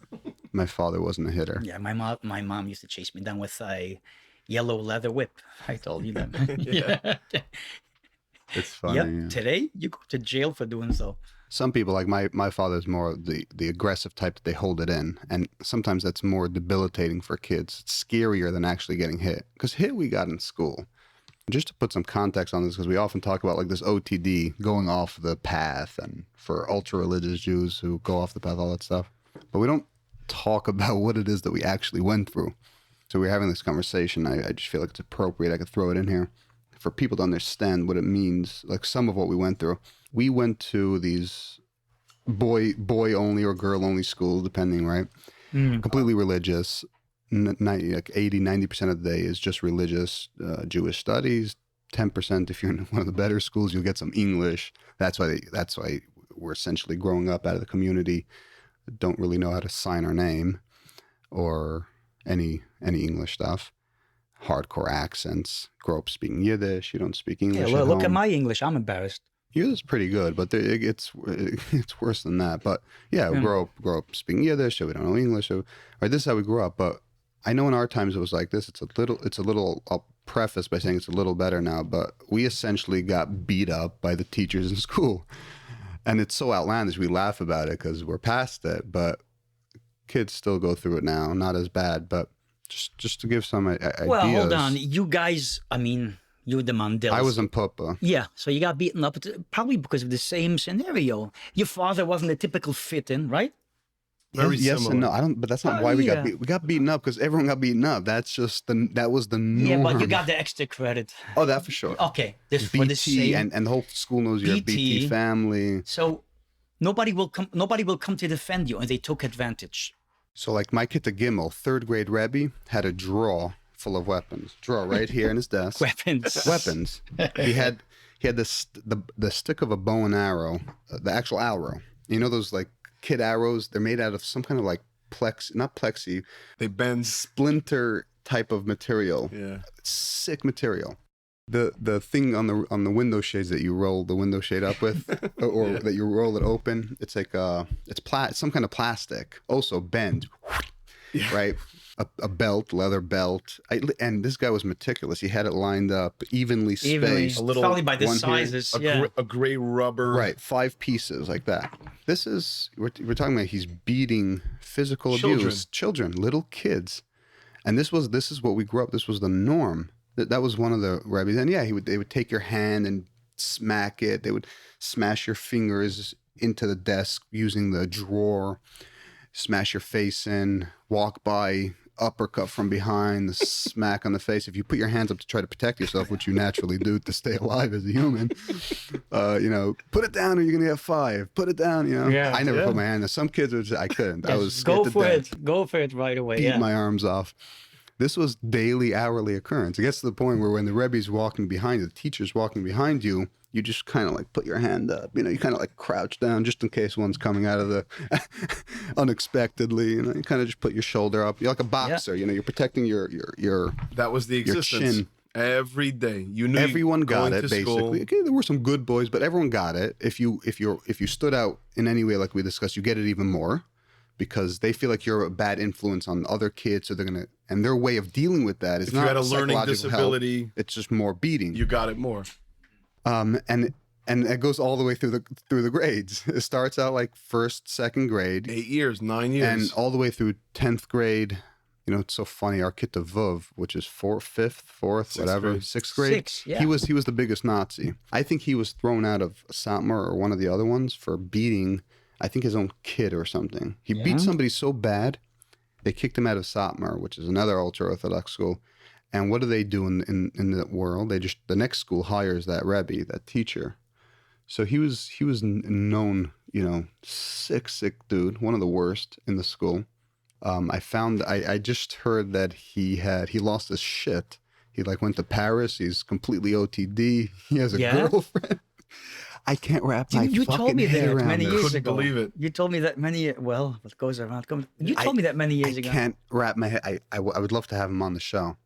my father wasn't a hitter. Yeah, my mom used to chase me down with a yellow leather whip. I told you that. Yeah. It's funny. Yep. Yeah. Today, you go to jail for doing so. Some people, like my father's more the aggressive type that they hold it in. And sometimes that's more debilitating for kids. It's scarier than actually getting hit. Because hit we got in school. Just to put some context on this, because we often talk about like this OTD, going off the path, and for ultra-religious Jews who go off the path, all that stuff. But we don't talk about what it is that we actually went through. So we're having this conversation. I just feel like it's appropriate. I could throw it in here. For people to understand what it means, like some of what we went through. We went to these boy only or girl only schools, depending, right? Completely religious. Like 80-90% of the day is just religious, Jewish studies. 10%, if you're in one of the better schools, you'll get some English. That's why we're essentially growing up out of the community, don't really know how to sign our name or any English stuff. Hardcore accents, grow up speaking Yiddish, you don't speak English. Yeah, well, look at my English, I'm embarrassed. Yours is pretty good, but it's worse than that. But yeah, grow up speaking Yiddish, so we don't know English. So, right, this is how we grew up. But I know in our times it was like this. It's a little. I'll preface by saying it's a little better now. But we essentially got beat up by the teachers in school, and it's so outlandish. We laugh about it because we're past it. But kids still go through it now. Not as bad, but just to give some ideas. Well, hold on. You guys, You were the Mandels. I was in Pupa. Yeah, so you got beaten up, probably because of the same scenario. Your father wasn't a typical fit-in, right? Very Yes and similar. no. But that's not why we got yeah. beat. We got beaten up because everyone got beaten up. That was the norm. Yeah, but you got the extra credit. Oh, that for sure. Okay, this for BT the same. and the whole school knows you're a BT BT. family. So nobody will come to defend you, and they took advantage. So like my kid to Gimel, 3rd grade Rebbe, had a drawer full of weapons. Drawer right here in his desk. Weapons. He had the stick of a bow and arrow, the actual arrow. You know those like kid arrows? They're made out of some kind of like not plexi, They bend. splinter type of material. Yeah. Sick material. The thing on the window shades that you roll the window shade up with, or Yeah. that you roll it open, it's like some kind of plastic, also bend, Yeah. right? A belt, leather belt, and this guy was meticulous. He had it lined up evenly spaced. A little- probably by the one here, sizes. A gray rubber. Right, 5 pieces like that. This is we're talking about. He's beating physical Children. abuse, children, little kids, and this is what we grew up. This was the norm. That was one of the rabbis, and yeah, they would take your hand and smack it. They would smash your fingers into the desk using the drawer, smash your face in, walk by, uppercut from behind, the smack on the face. If you put your hands up to try to protect yourself, which you naturally do to stay alive as a human, put it down or you're gonna get 5. Put it down, Yeah, I never yeah. put my hand. Some kids would say I couldn't. I was Go scared to for death. it. Go for it right away. Beat Yeah. my arms off. This was daily, hourly occurrence. It gets to the point where when the Rebbe's walking behind you, the teacher's walking behind you, you just kind of like put your hand up. You kind of like crouch down just in case one's coming out of the unexpectedly. You kind of just put your shoulder up. You're like a boxer. You're protecting your That was the your existence. chin. Every day. You knew Everyone got going it to basically. school- Okay, there were some good boys, but everyone got it. If you stood out in any way, like we discussed, you get it even more. Because they feel like you're a bad influence on other kids, so and their way of dealing with that is If not you had a learning psychological disability, help, it's just more beating. you got it more. And it goes all the way through the grades. It starts out like 1st, 2nd grade, 8 years, 9 years. and all the way through 10th grade. It's so funny. Our kid to Vuv, which is 5th, 4th, Sixth whatever, grade. 6th grade. 6, yeah. He was the biggest Nazi. I think he was thrown out of Satmar or one of the other ones for beating, I think, his own kid or something. He beat somebody so bad, they kicked him out of Satmar, which is another ultra-Orthodox school. And what do they do in the world? The next school hires that Rebbe, that teacher. So he was known, sick dude, one of the worst in the school. I just heard that he lost his shit. He went to Paris. He's completely OTD. He has a girlfriend. I can't wrap my You fucking told me head that around many this. years Couldn't ago. believe it. You told me that what goes around. You told me that many years I ago. can't wrap my head. I would love to have him on the show.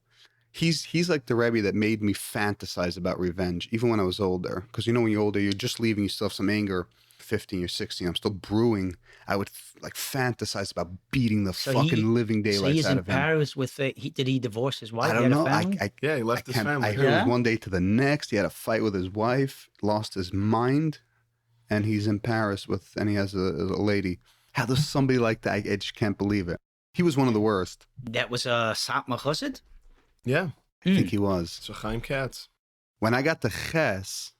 He's like the Rebbe that made me fantasize about revenge, even when I was older. Because when you're older, you're just leaving, you still have some anger. 15 or 16, I'm still brewing. I would fantasize about beating the fucking living So daylights he's out in of him. Paris with. Did he divorce his wife? I He don't had a know. family? Yeah, he left his family. I heard it Yeah? was one day to the next. He had a fight with his wife, lost his mind, and he's in Paris and he has a lady. How does somebody like that? I just can't believe it. He was one of the worst. That was a Satmar Chassid? Yeah. I think he was. So Chaim Katz. When I got to Ches,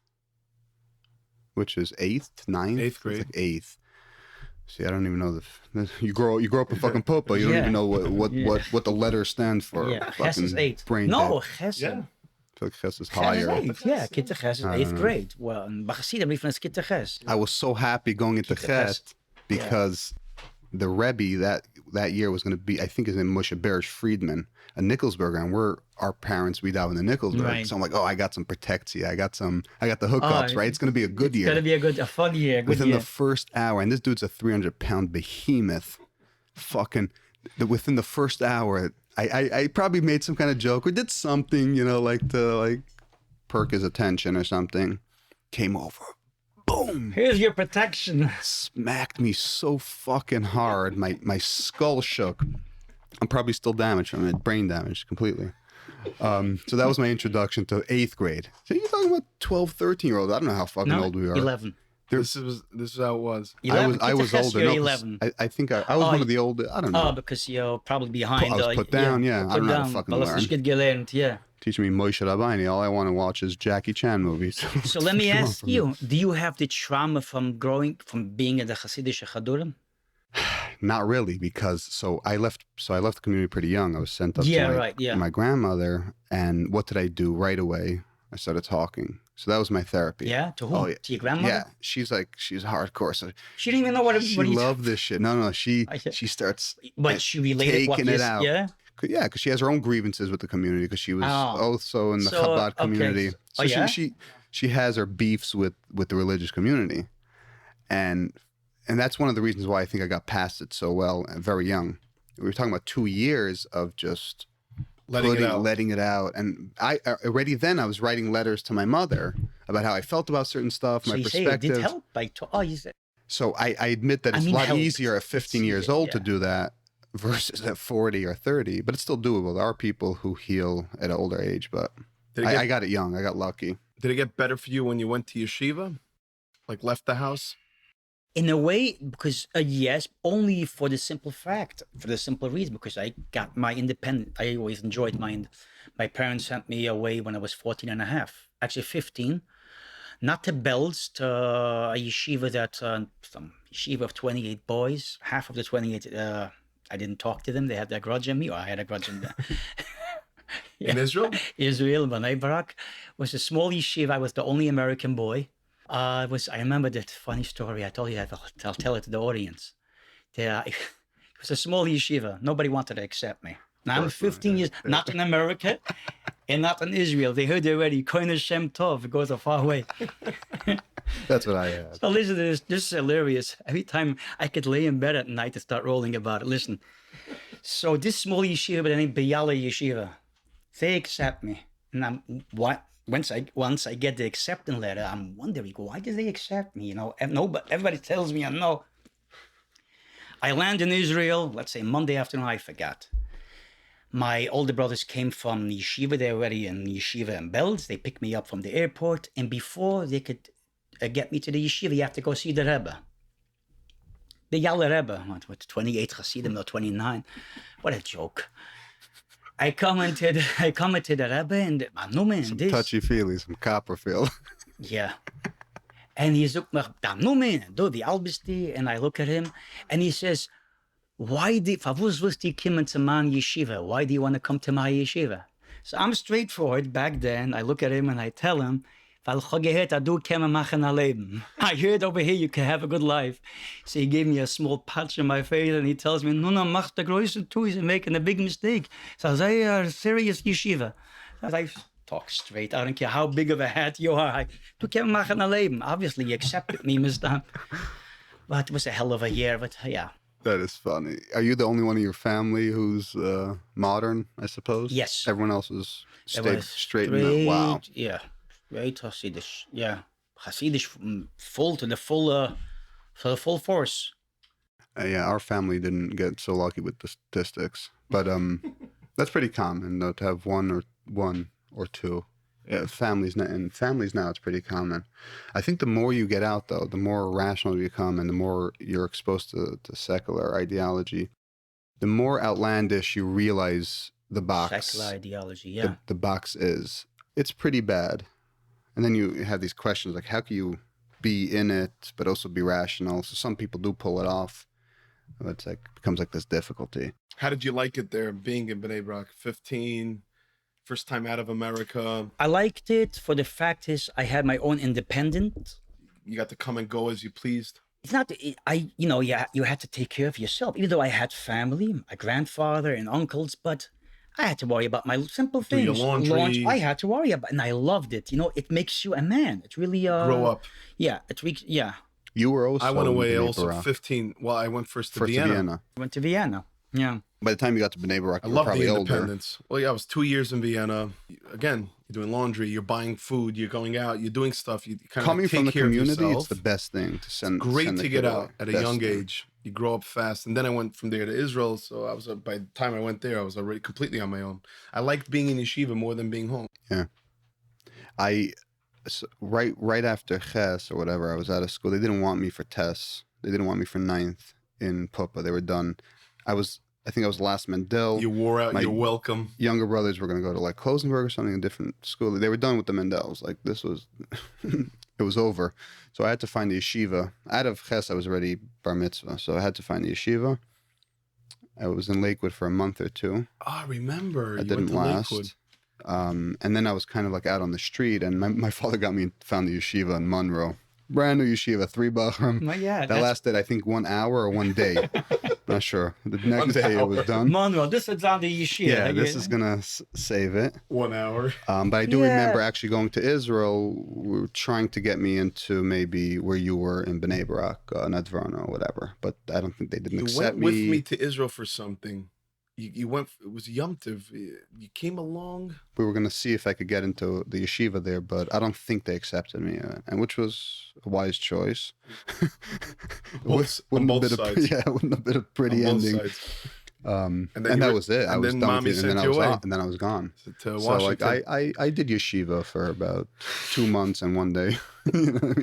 which is 8th, 9th? 8th grade. It's like 8th. See, I don't even know you grow up in fucking Popa. You don't Yeah. even know what Yeah. what the letters stand for. Yeah, Ches is Fucking 8. brain No, dead. Ches. Yeah. I feel like Ches is Ches is higher. 8. Yeah, Kitte Ches is I 8th don't know. grade. Well, in Bachasidim, even as Kitte Ches. I was so happy going into Keep the Ches best. because the Rebbe that year was going to be, I think his name Moshe Berish Friedman, a Nicholsburger, and our parents, we died in the Nicholsburg. Right. So I'm like, I got some protectia. I got the hookups, right? It's going to be a good It's year. going to be a fun year. Good Within year. the first hour, and this dude's a 300-pound behemoth. Within the first hour, I probably made some kind of joke or did something, to perk his attention or something. Came over, boom, Here's your protection. smacked me so fucking hard. My skull shook. I'm probably still damaged from it, brain damaged completely. So that was my introduction to 8th grade. So you're talking about 12, 13-year-olds. I don't know how fucking No, old we are. 11. This is how it was. 11, I was older. You're No, 'cause 11. I think I was one of the older. I don't know. Oh, because you're probably behind. I was put down. Yeah, I don't know how to fucking learn. Yeah. Teach me Moshe Rabbeinu. All I want to watch is Jackie Chan movies. So let me ask you: do you have the trauma from being in the Hasidic Chadurim? Not really, because I left the community pretty young. I was sent up to my grandmother, and what did I do right away? I started talking. So that was my therapy. Yeah, to whom? Oh, yeah. To your grandmother? Yeah, she's hardcore. So she didn't even know what. She loved this shit. No, she starts. But she related taking it out. Yeah. Yeah, because she has her own grievances with the community because she was also in the Chabad community. Okay. So she has her beefs with the religious community, and that's one of the reasons why I think I got past it so well very young. We were talking about 2 years of just letting it out. And I already then I was writing letters to my mother about how I felt about certain stuff, my perspective. It did help. You said. So I admit that it's a lot easier at 15 years old to do that versus at 40 or 30, but it's still doable. There are people who heal at an older age, but I got it young. I got lucky. Did it get better for you when you went to yeshiva? Like left the house? In a way, because yes, only for the simple reason, because I got my independent. I always enjoyed my parents sent me away when I was 14 and a half, actually 15, not to Belz, to a yeshiva some yeshiva of 28 boys. Half of the 28, I didn't talk to them. They had their grudge on me, or I had a grudge on them. In Israel? Israel, Bnei Brak was a small yeshiva. I was the only American boy. I remember that funny story. I told you that I'll tell it to the audience. It was a small yeshiva. Nobody wanted to accept me. Now I'm 15 years, not in America and not in Israel. They heard already, Koine Shem Tov, it goes a far way. That's what I had. So listen to this. This is hilarious. Every time I could lay in bed at night to start rolling about it. Listen. So this small yeshiva, the name Beyala Yeshiva, they accept me. And once I get the acceptance letter, I'm wondering, why did they accept me? Everybody tells me I know. I land in Israel, let's say Monday afternoon, I forgot. My older brothers came from the yeshiva. They're already in yeshiva in Belz. They picked me up from the airport. And before they could get me to the yeshiva, you have to go see the Rebbe. The Yalla Rebbe, what, 28 Hasidim, no 29. What a joke. I come into the Rebbe and some touchy-feely, some Copperfield. Yeah. And he zoekt me, wie alt bist du? And I look at him and he says, why do you want to come to my yeshiva? So I'm straightforward back then. I look at him and I tell him, I heard over here you can have a good life. So he gave me a small patch on my face and he tells me, Nuna, mach the größte tu, you're making a big mistake. So I say, a serious yeshiva. I talk straight. I don't care how big of a hat you are. Obviously, you accepted me, Mr. But it was a hell of a year, but yeah. That is funny. Are you the only one in your family who's modern, I suppose? Yes. Everyone else is straight in the, wow. Yeah. Right, Hasidish. Yeah. Hasidish full to the full force. Yeah, our family didn't get so lucky with the statistics. But that's pretty common, though, to have one or two. Yeah, families now, it's pretty common. I think the more you get out, though, the more rational you become and the more you're exposed to secular ideology, the more outlandish you realize the box. Secular ideology, yeah. The box is. It's pretty bad. And then you have these questions like, how can you be in it, but also be rational? So some people do pull it off. It's like, becomes like this difficulty. How did you like it there, being in Bnei Brak? 15, first time out of America. I liked it for the fact is I had my own independent. You got to come and go as you pleased. It's not, you had to take care of yourself. Even though I had family, my grandfather and uncles, but I had to worry about my simple things. Do your laundry. I had to worry about, and I loved it. It makes you a man. It's really grow up. Yeah, yeah. You were also. I went away also 15. Well, I went first to Vienna. I went to Vienna. Yeah. By the time you got to Bnei Brak, I you were love probably the older. independence. Well, yeah, I was 2 years in Vienna. Again, you're doing laundry, you're buying food, you're going out, you're doing stuff. You kind Coming of take from the care of community, yourself. it's the best thing to send. Great send to get out at a young thing. age. You grow up fast, and then I went from there to Israel. So I was by the time I went there, I was already completely on my own. I liked being in yeshiva more than being home. Yeah, I so right after Ches or whatever, I was out of school. They didn't want me for tests. They didn't want me for ninth in Pupa. They were done. I think I was last Mendel. You wore out My your welcome. Younger brothers were going to go to like Klosenberg or something, a different school. They were done with the Mendels. Like this was, it was over. So I had to find the yeshiva. Out of Ches, I was already bar mitzvah. So I had to find the yeshiva. I was in Lakewood for a month or two. I remember. I didn't last. And then I was kind of like out on the street, and my father got me and found the yeshiva in Monroe. Brand new yeshiva, 3 bachram. Yeah, that lasted, I think, 1 hour or 1 day. Not sure. The next day it was done. Monroe, this is on the yeshiva. Yeah, this is going to save it. 1 hour. But I do remember actually going to Israel. We were trying to get me into maybe where you were in Bnei Brak, Nadvarno or whatever. But I don't think they didn't accept me. You went with me to Israel for something. You went, it was Yom Tov. You came along. We were going to see if I could get into the yeshiva there, but I don't think they accepted me, and which was a wise choice. On both sides. Wouldn't have been a pretty ending. And that was it. I was done with it, and then I was gone. To so like I did yeshiva for about 2 months and 1 day. You know what I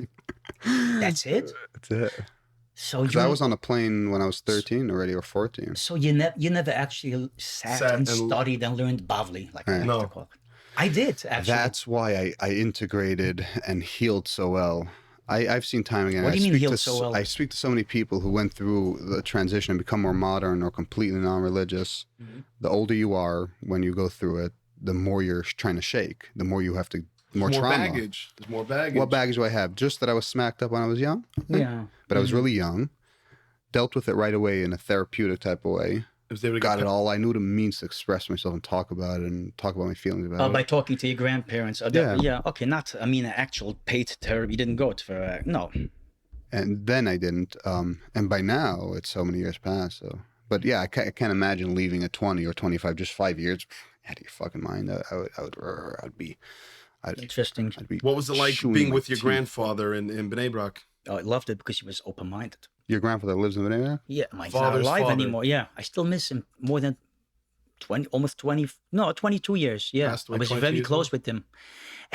mean? That's it? That's it. So I was on a plane when I was 13 already, or 14. So you never actually sat and studied and learned Bavli, like I like to call it. I did, actually. That's why I integrated and healed so well. I've seen time again. What do you mean healed so well? I speak to so many people who went through the transition and become more modern or completely non-religious. Mm-hmm. The older you are when you go through it, the more you're trying to shake, the more you have to, more trauma. Baggage. There's more baggage. What baggage do I have? Just that I was smacked up when I was young? Yeah. But I was really young. Dealt with it right away in a therapeutic type of way. Got it all. I knew the means to express myself and talk about it and talk about my feelings about it. By talking to your grandparents. Yeah. Okay. Not, actual paid therapy. You didn't go to, no. And then I didn't. And by now, it's so many years past. So, but yeah, I can't imagine leaving at 20 or 25, just 5 years. Out of your fucking mind. I'd be. Interesting. What was it like being with your grandfather in Bnei Brak? Oh, I loved it because he was open-minded. Your grandfather lives in Bnei Brak? Yeah, he's not alive anymore. Yeah, I still miss him more than 22 years. Yeah, I was very close with him.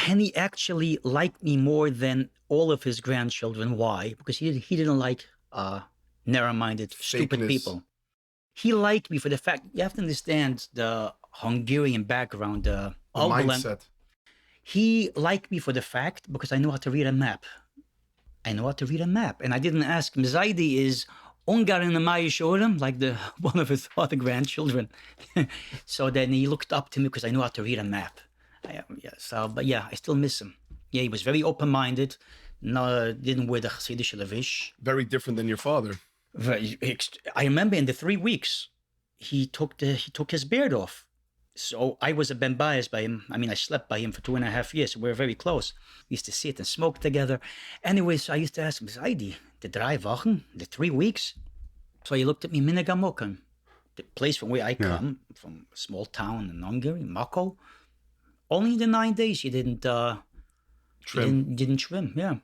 And he actually liked me more than all of his grandchildren. Why? Because he didn't like narrow-minded, stupid people. He liked me for the fact, you have to understand the Hungarian background, the mindset. He liked me for the fact because I know how to read a map. And I didn't ask him. Zaidi is Ungarin Amayishorim, like one of his other grandchildren. So then he looked up to me because I knew how to read a map. I still miss him. Yeah, he was very open-minded. No, didn't wear the Hasidic levish. Very different than your father. I remember in the 3 weeks, he took his beard off. So I was a ben biased by him. I slept by him for 2.5 years. We were very close. We used to sit and smoke together. Anyway, so I used to ask him, Zaidi, the 3 Wochen, the 3 weeks? So he looked at me, Minagamokam, the place from where I come, from a small town in Hungary, Mako. Only in the 9 days you didn't trim. Didn't trim, yeah.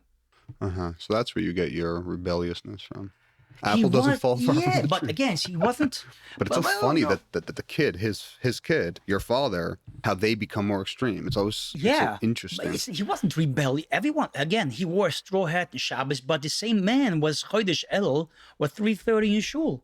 So that's where you get your rebelliousness from. Apple doesn't fall far from the tree. But again, he wasn't. But it's so funny that the kid, his kid, your father, how they become more extreme. It's always so interesting. But he wasn't rebellious. Everyone, again, he wore a straw hat in Shabbos, but the same man was Chodesh Elul or 3:30 in shul.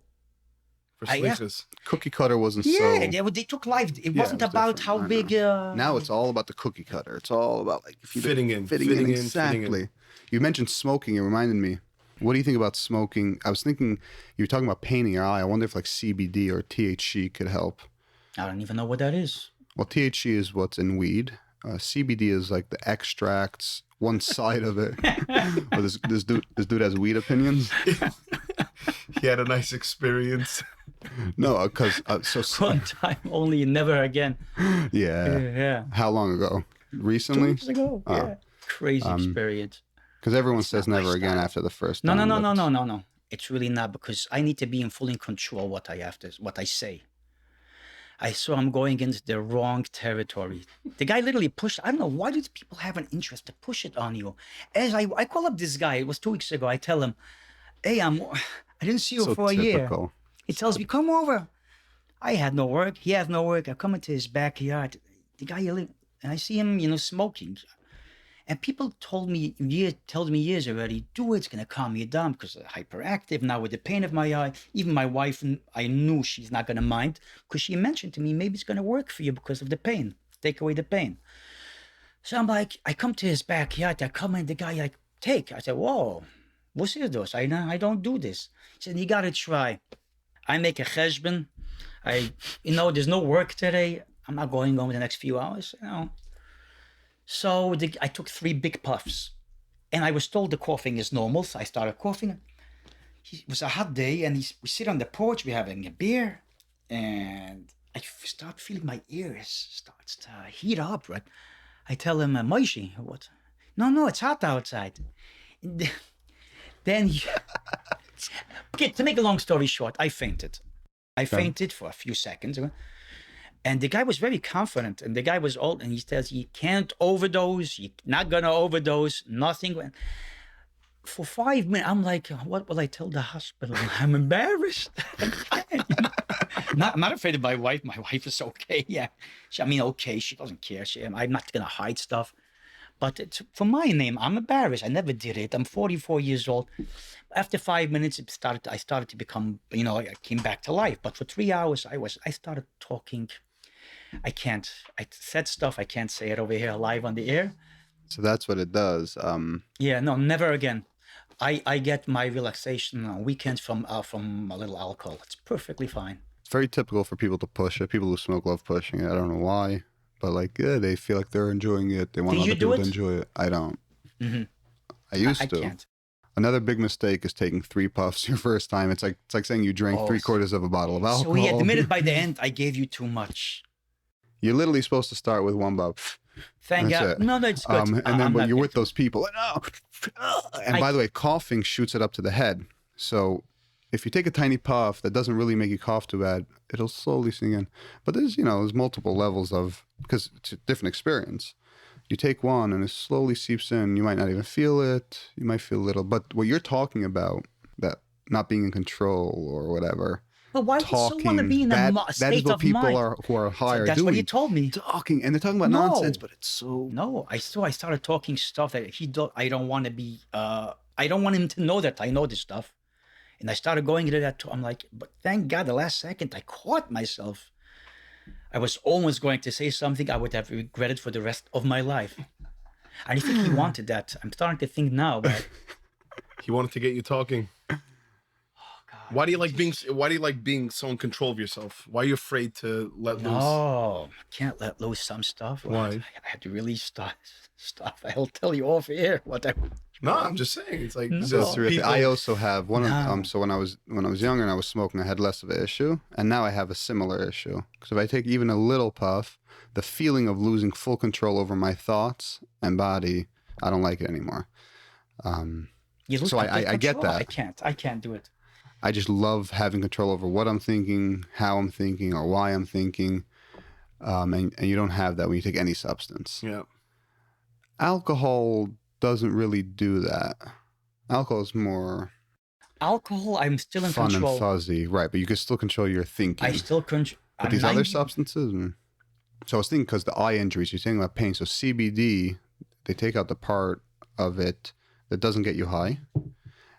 For slices. Cookie cutter wasn't so. Yeah, they took life. It wasn't about how big. Now it's all about the cookie cutter. It's all about like if you fitting in. Exactly. You mentioned smoking. It reminded me. What do you think about smoking? I was thinking you were talking about painting your eye. I wonder if like CBD or THC could help. I don't even know what that is. Well, THC is what's in weed. CBD is like the extracts, one side of it. Well, this dude has weed opinions. He had a nice experience. No, because one time only, never again. Yeah. How long ago? Recently? 2 weeks ago. Yeah. Crazy experience. Because everyone says never again after the first time. No. It's really not, because I need to be in full control what I say. I saw I'm going into the wrong territory. The guy literally pushed. I don't know, why do people have an interest to push it on you? As I call up this guy, it was 2 weeks ago, I tell him, hey, I didn't see you for a year. He tells me, come over. I had no work. He had no work. I come into his backyard. The guy, and I see him, smoking. And people told me years already, do it, it's going to calm you down because I'm hyperactive now with the pain of my eye. Even my wife, I knew she's not going to mind because she mentioned to me, maybe it's going to work for you because of the pain, take away the pain. So I'm like, I come to his backyard, I come in, the guy like, take. I said, whoa, what's this? I don't do this. He said, you got to try. I make a cheshbon. There's no work today. I'm not going home in the next few hours, So I took 3 big puffs, and I was told the coughing is normal. So I started coughing. It was a hot day, and we sit on the porch. We're having a beer, and I start feeling my ears starts to heat up. Right, I tell him, Moshe, what? No, it's hot outside. Then, okay, to make a long story short, I fainted. I fainted for a few seconds. And the guy was very confident, and the guy was old, and he says, you can't overdose, you're not going to overdose, nothing. For 5 minutes, I'm like, what will I tell the hospital? I'm embarrassed. I'm not afraid of my wife. My wife is okay, yeah. Okay, she doesn't care. I'm not going to hide stuff. But it's for my name, I'm embarrassed. I never did it. I'm 44 years old. After 5 minutes, I started to become, I came back to life. But for 3 hours, I started talking. I said stuff, I can't say it over here live on the air. So that's what it does. Yeah, no, never again. I get my relaxation on weekends from a little alcohol. It's perfectly fine. It's very typical for people to push it. People who smoke love pushing it. I don't know why, but they feel like they're enjoying it. They want other people to enjoy it. I don't. Mm-hmm. I used to. Can't. Another big mistake is taking 3 puffs your first time. It's like saying you drank 3/4 of a bottle of alcohol. So he admitted by the end, I gave you too much. You're literally supposed to start with 1 puff. Thank God. No, it's good. And then when you're with those people, and by the way, coughing shoots it up to the head. So if you take a tiny puff that doesn't really make you cough too bad, it'll slowly sink in. But there's multiple levels because it's a different experience. You take one and it slowly seeps in. You might not even feel it. You might feel a little. But what you're talking about, that not being in control or whatever. But why would someone want to be in a state that is what of people mind? who are high are doing. That's what he told me. Talking, and they're talking about nonsense, but it's so... No, I started talking stuff that I don't want to be... I don't want him to know that I know this stuff. And I started going into that. I'm like, but thank God, the last second, I caught myself. I was almost going to say something I would have regretted for the rest of my life. I think he wanted that. I'm starting to think now, but... He wanted to get you talking. Why do you like being so in control of yourself? Why are you afraid to let loose? No, I can't let loose some stuff. Why? I had to really stop. I'll tell you off air what I... No, I'm just saying. It's like I also have one of so when I was younger and I was smoking, I had less of an issue, and now I have a similar issue. Because if I take even a little puff, the feeling of losing full control over my thoughts and body, I don't like it anymore. So I get that. I can't do it. I just love having control over what I'm thinking, how I'm thinking, or why I'm thinking. And you don't have that when you take any substance. Yeah. Alcohol doesn't really do that. Alcohol is more... Alcohol, I'm still in fun control. And fuzzy, right? But you can still control your thinking. I still control. But these other substances... So I was thinking, because the eye injuries, you're saying about pain. So CBD, they take out the part of it that doesn't get you high.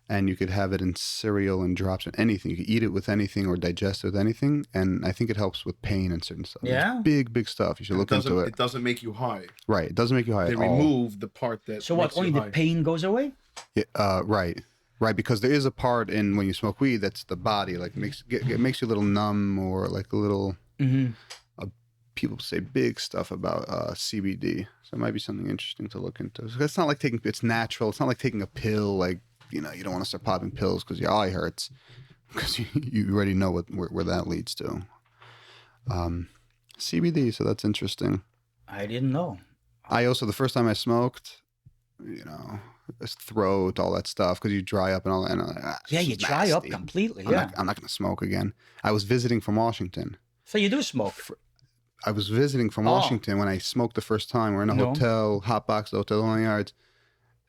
And you could have it in cereal and drops and anything. You could eat it with anything or digest it with anything. And I think it helps with pain and certain stuff. Yeah. It's big stuff. You should look into it. It doesn't make you high. Right. It doesn't make you high They at all. remove the part that So what, only the pain goes away? Yeah, right. Right. Because there is a part in when you smoke weed that's the body. Like it makes you a little numb or like a little... Mm-hmm. People say big stuff about CBD. So it might be something interesting to look into. It's not like it's natural. It's not like taking a pill like... you don't want to start popping pills because your eye hurts, because you already know where that leads to. CBD, so that's interesting. I didn't know. I also, the first time I smoked, throat, all that stuff, because you dry up and all that. And you dry up completely. I'm not going to smoke again. I was visiting from Washington. So you do smoke? I was visiting from Washington when I smoked the first time. We're in a hotel, hot box hotel, on the yards.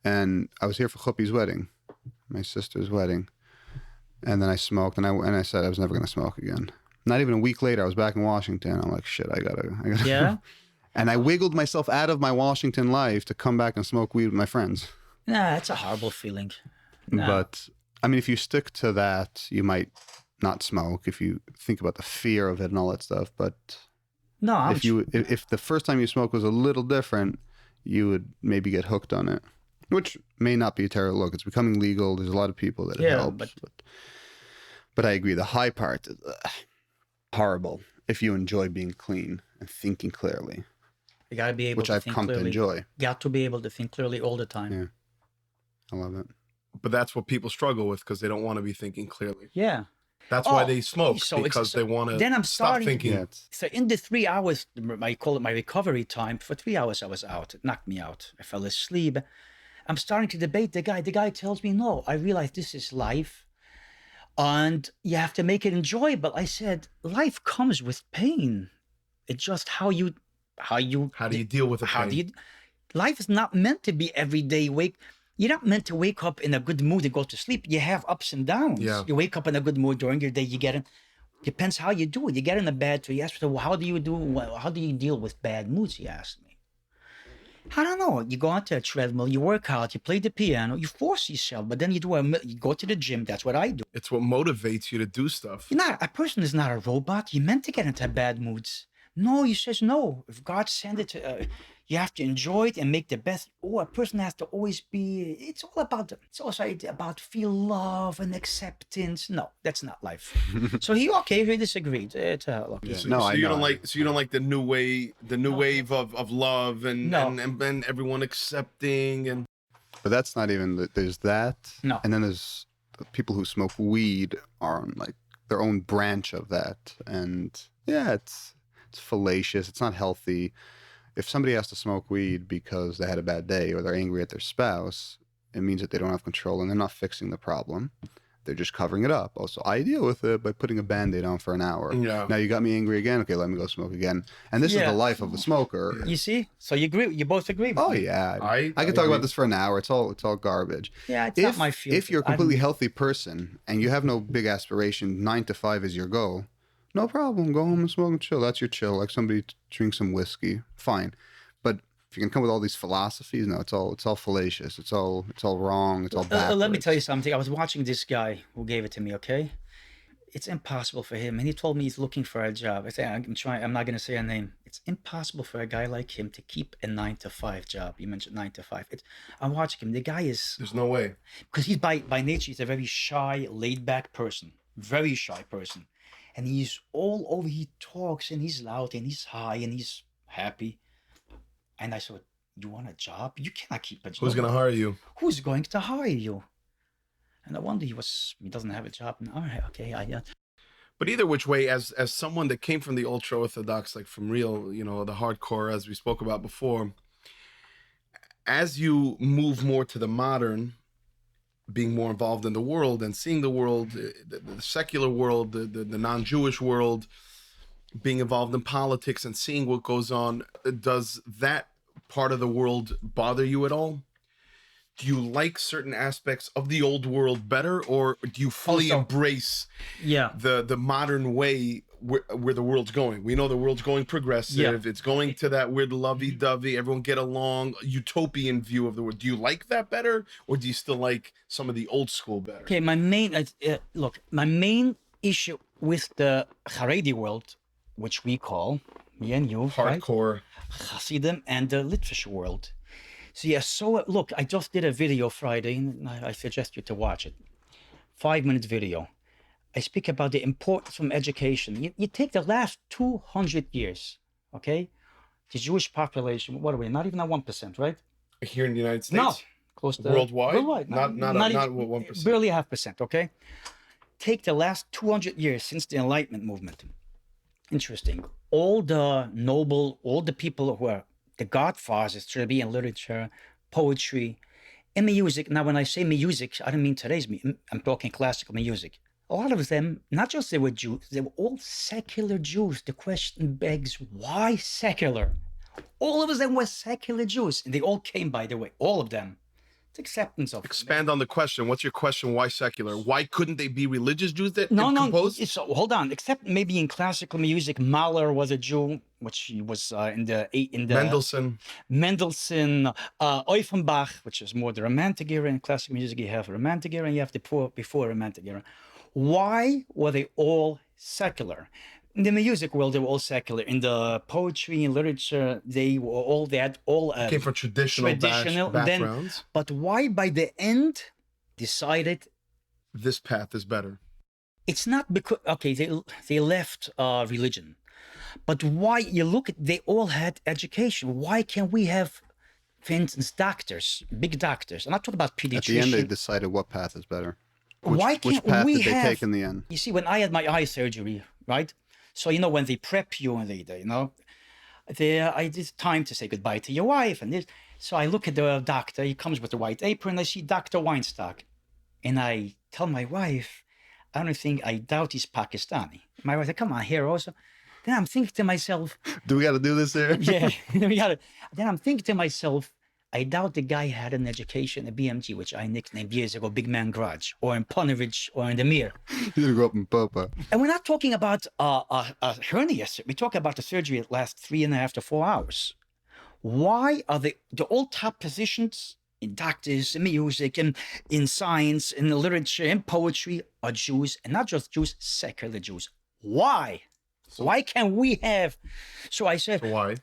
And I was here for Chuppy's wedding. My sister's wedding, and then I smoked, and I said I was never going to smoke again. Not even a week later, I was back in Washington. I'm like, shit, I gotta. Yeah. And I wiggled myself out of my Washington life to come back and smoke weed with my friends. Nah, that's a horrible feeling. Nah. But I mean, if you stick to that, you might not smoke if you think about the fear of it and all that stuff. But No, if the first time you smoke was a little different, you would maybe get hooked on it, which may not be a terrible look. It's becoming legal. There's a lot of people that it helps. But I agree. The high part is horrible if you enjoy being clean and thinking clearly. You got to be able which to I've think come clearly. to enjoy. Got to be able to think clearly all the time. Yeah. I love it. But that's what people struggle with because they don't want to be thinking clearly. Yeah. That's why they smoke, because they want to then I'm stop starting, thinking. Yeah, So in the 3 hours, I call it my recovery time, for 3 hours I was out. It knocked me out. I fell asleep. I'm starting to debate the guy. The guy tells me, no, I realize this is life and you have to make it enjoyable. I said, life comes with pain. It's just how do you deal with the pain? Life is not meant to be every day you're not meant to wake up in a good mood and go to sleep. You have ups and downs. Yeah. You wake up in a good mood during your day. Depends how you do it. You get in a bad mood. You ask me, well, how do you deal with bad moods? He asked me. I don't know. You go onto a treadmill, you work out, you play the piano, you force yourself, but then you go to the gym. That's what I do. It's what motivates you to do stuff. A person is not a robot. You're meant to get into bad moods. No, he says no. If God sent it to, you have to enjoy it and make the best. Oh, a person has to always be. It's also about feel love and acceptance. No, that's not life. So he disagreed. It's okay. So, so you don't like the new wave of love and everyone accepting and. But that's not even. There's that. No. And then there's the people who smoke weed are on like their own branch of that, and yeah, it's fallacious. It's not healthy. If somebody has to smoke weed because they had a bad day or they're angry at their spouse, it means that they don't have control and they're not fixing the problem. They're just covering it up. Also, I deal with it by putting a Band-Aid on for an hour. Yeah. Now you got me angry again. Okay, let me go smoke again. And this is the life of a smoker. You see? So you agree? You both agree with me? Oh yeah. I could talk agree. about this for an hour. It's all garbage. Yeah, it's not my field. If you're a completely healthy person and you have no big aspiration, 9 to 5 is your goal, no problem. Go home and smoke and chill. That's your chill. Like somebody drinks some whiskey, fine. But if you can come with all these philosophies, no, it's all fallacious. It's all wrong. It's all backwards. Let me tell you something. I was watching this guy who gave it to me. Okay, it's impossible for him, and he told me he's looking for a job. I said, I'm not going to say a name. It's impossible for a guy like him to keep a 9 to 5 job. You mentioned 9 to 5. I'm watching him. The guy is. There's no way. Because he's by nature, he's a very shy, laid back person. Very shy person. And he's all over, he talks and he's loud and he's high and he's happy. And I said, you want a job? You cannot keep a job. Who's going to hire you? Who's going to hire you? And I wonder he doesn't have a job. And, all right, okay. But either which way, as someone that came from the ultra Orthodox, like from real, the hardcore, as we spoke about before, as you move more to the modern, being more involved in the world and seeing the world, the secular world, the non-Jewish world, being involved in politics and seeing what goes on, does that part of the world bother you at all? Do you like certain aspects of the old world better, or do you fully embrace the modern way where the world's going? We know the world's going progressive. Yeah. It's going to that weird lovey-dovey, everyone get along, utopian view of the world. Do you like that better, or do you still like some of the old school better? Okay, my main issue with the Haredi world, which we call, me and you, hardcore, right? Hasidim, and the Litvish world. So look, I just did a video Friday, and I suggest you to watch it. 5-minute video. I speak about the importance of education. You take the last 200 years, okay? The Jewish population, what are we, not even at 1%, right? Here in the United States? No, close to... Worldwide? Not 1%. Barely 0.5%, okay? Take the last 200 years since the Enlightenment movement. Interesting. All the people who are the godfathers, should be in literature, poetry, and music. Now, when I say music, I don't mean today's music. I'm talking classical music. A lot of them, not just they were Jews, they were all secular Jews. The question begs, why secular? All of them were secular Jews. And they all came, by the way, all of them, It's acceptance of Expand on the question. What's your question? Why secular? Why couldn't they be religious Jews that no, compose? so hold on. Except maybe in classical music, Mahler was a Jew, which he was in the Mendelssohn, Offenbach, which is more the Romantic era. In classical music, you have Romantic era, and you have the before Romantic era. Why were they all secular? In the music world, they were all secular. In the poetry and literature, they were all that Came from traditional backgrounds. But why, by the end, decided this path is better? It's not because they left religion, but why? You look at, they all had education. Why can't we have, for instance, doctors, big doctors? I'm not talking about pediatricians. At the end, they decided what path is better. Why can't which path we did they have, take in the end? You see, when I had my eye surgery, right? So, when they prep you and I did time to say goodbye to your wife and this. So I look at the doctor, he comes with the white apron, I see Dr. Weinstock. And I tell my wife, I doubt he's Pakistani. My wife said, come on, here also. Then I'm thinking to myself. Do we got to do this there? Yeah, Then I'm thinking to myself, I doubt the guy had an education at BMG, which I nicknamed years ago Big Man Garage, or in Ponevezh, or in the Mir. You didn't grow up in Popa. And we're not talking about a hernia. We talk about the surgery that lasts 3.5 to 4 hours. Why are the all top positions in doctors, in music, in science, in literature, in poetry are Jews, and not just Jews, secular Jews? Why? Why can't we have? So I said, why?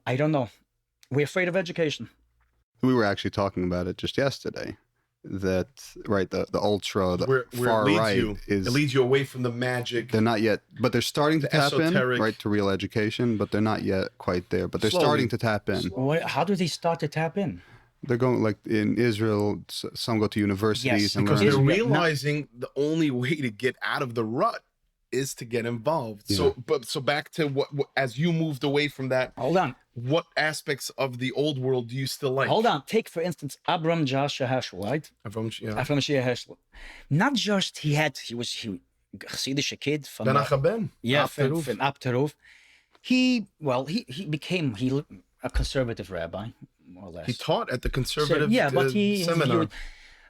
I don't know. We're afraid of education. We were actually talking about it just yesterday. That the ultra, the far right it leads you away from the magic. They're not yet, but they're starting to tap esoteric. in, right, to real education, but they're not yet quite there. But they're starting to tap in. How do they start to tap in? They're going, like in Israel, some go to universities and because learn. they're realizing the only way to get out of the rut is to get involved. Yeah. So back to what as you moved away from that. Hold on. What aspects of the old world do you still like? Hold on. Take, for instance, Abram Joshua Heschel, right? Avram Heschel. Not just he was Hasidic kid from Ben Achaben. Yeah, from Apterov. He became a conservative rabbi, more or less. He taught at the conservative seminar.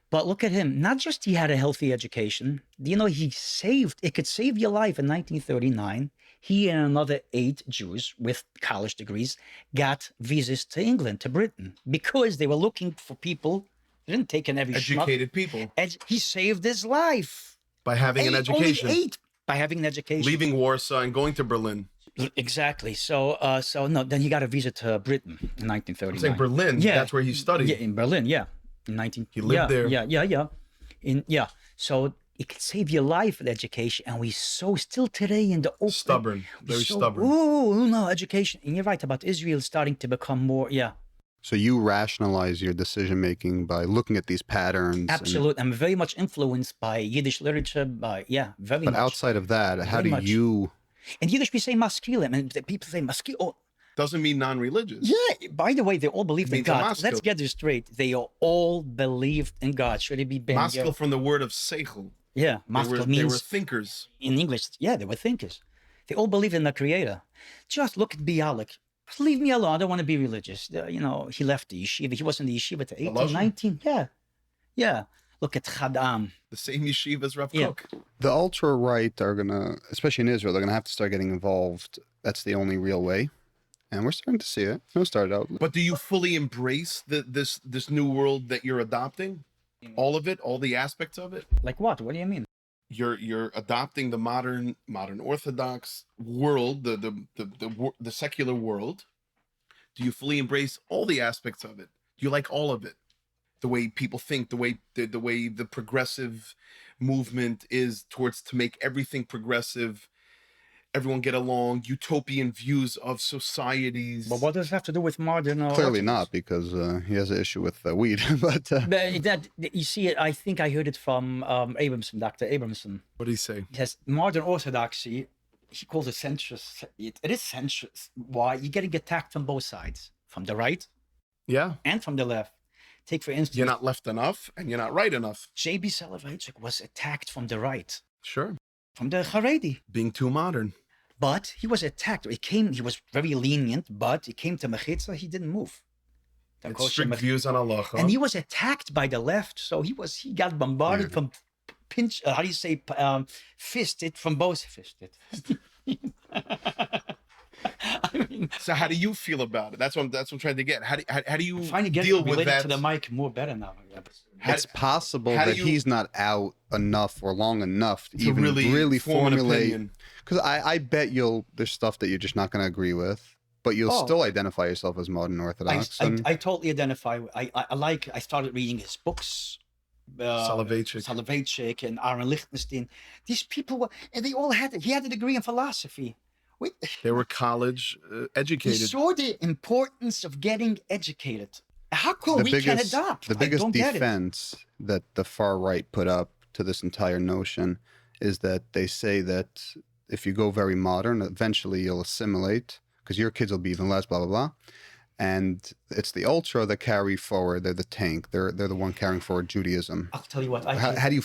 But look at him. Not just he had a healthy education. It could save your life in 1939. He and another 8 Jews with college degrees got visas to England, to Britain, because they were looking for people. They didn't take in every educated people. He saved his life by having an education. Only 8 by having an education. Leaving Warsaw and going to Berlin. Exactly. Then he got a visa to Britain in 1939. I'm saying Berlin. Yeah, that's where he studied. Yeah, in Berlin. Yeah, in He lived there. Yeah. So it could save your life with education, and we still today in the open. Stubborn, very stubborn. Oh no, education. And you're right about Israel starting to become more. Yeah. So you rationalize your decision making by looking at these patterns. Absolutely, I'm very much influenced by Yiddish literature. Very much. But outside of that, how do you? In Yiddish, we say maskilim, and people say maskil. Oh. Doesn't mean non-religious. Yeah. By the way, they all believed in God. Let's get this straight. They all believed in God. Should it be Ben? Maskil from the word of seichel. Yeah, maskil means they were thinkers. In English, yeah, they were thinkers. They all believed in the Creator. Just look at Bialik. Leave me alone. I don't want to be religious. He left the yeshiva. He was in the yeshiva to 18, 19. Yeah. Look at Chadam. The same yeshiva as Rav Kook. The ultra-right are going to, especially in Israel, they're going to have to start getting involved. That's the only real way. And we're starting to see it. It started out. But do you fully embrace this new world that you're adopting? All of it? All the aspects of it? Like what? What do you mean? You're adopting the modern Orthodox world, the secular world. Do you fully embrace all the aspects of it? Do you like all of it? The way people think, the way the progressive movement is towards to make everything progressive, everyone get along, utopian views of societies. But what does it have to do with modern? Clearly not, because he has an issue with weed. But you see, I think I heard it from Abramson, Dr. Abramson. What did he say? Yes, modern Orthodoxy. He calls it centrist. It is centrist. Why? You're getting attacked from both sides, from the right, and from the left. Take, for instance, you're not left enough and you're not right enough. J.B. Soloveitchik was attacked from the right. Sure. From the Haredi. Being too modern. But he was attacked. He was very lenient, but he came to Mechitza, he didn't move. The It's strict views on Allah. and he was attacked by the left, so he got bombarded from how do you say, fisted from both fisted. I mean, So how do you feel about it? That's what I'm trying to get. How do you finally get deal with that? to the mic more better now. It's possible how do that you- he's not out enough or long enough to even really really form an formulate. opinion. Because I bet there's stuff that you're just not going to agree with, but you'll Oh. still identify yourself as modern Orthodox. and I totally identify. I started reading his books. Soloveitchik and Aaron Lichtenstein. These people and they all he had a degree in philosophy. They were college He educated. saw the importance of getting educated. How come we can adopt? the I biggest don't get it. defense that the far right put up to this entire notion is that they say that if you go very modern, eventually you'll assimilate because your kids will be even less, blah, blah, blah. And it's the ultra that carry forward. They're the tank. They're the one carrying forward Judaism. I'll tell you what. How do you,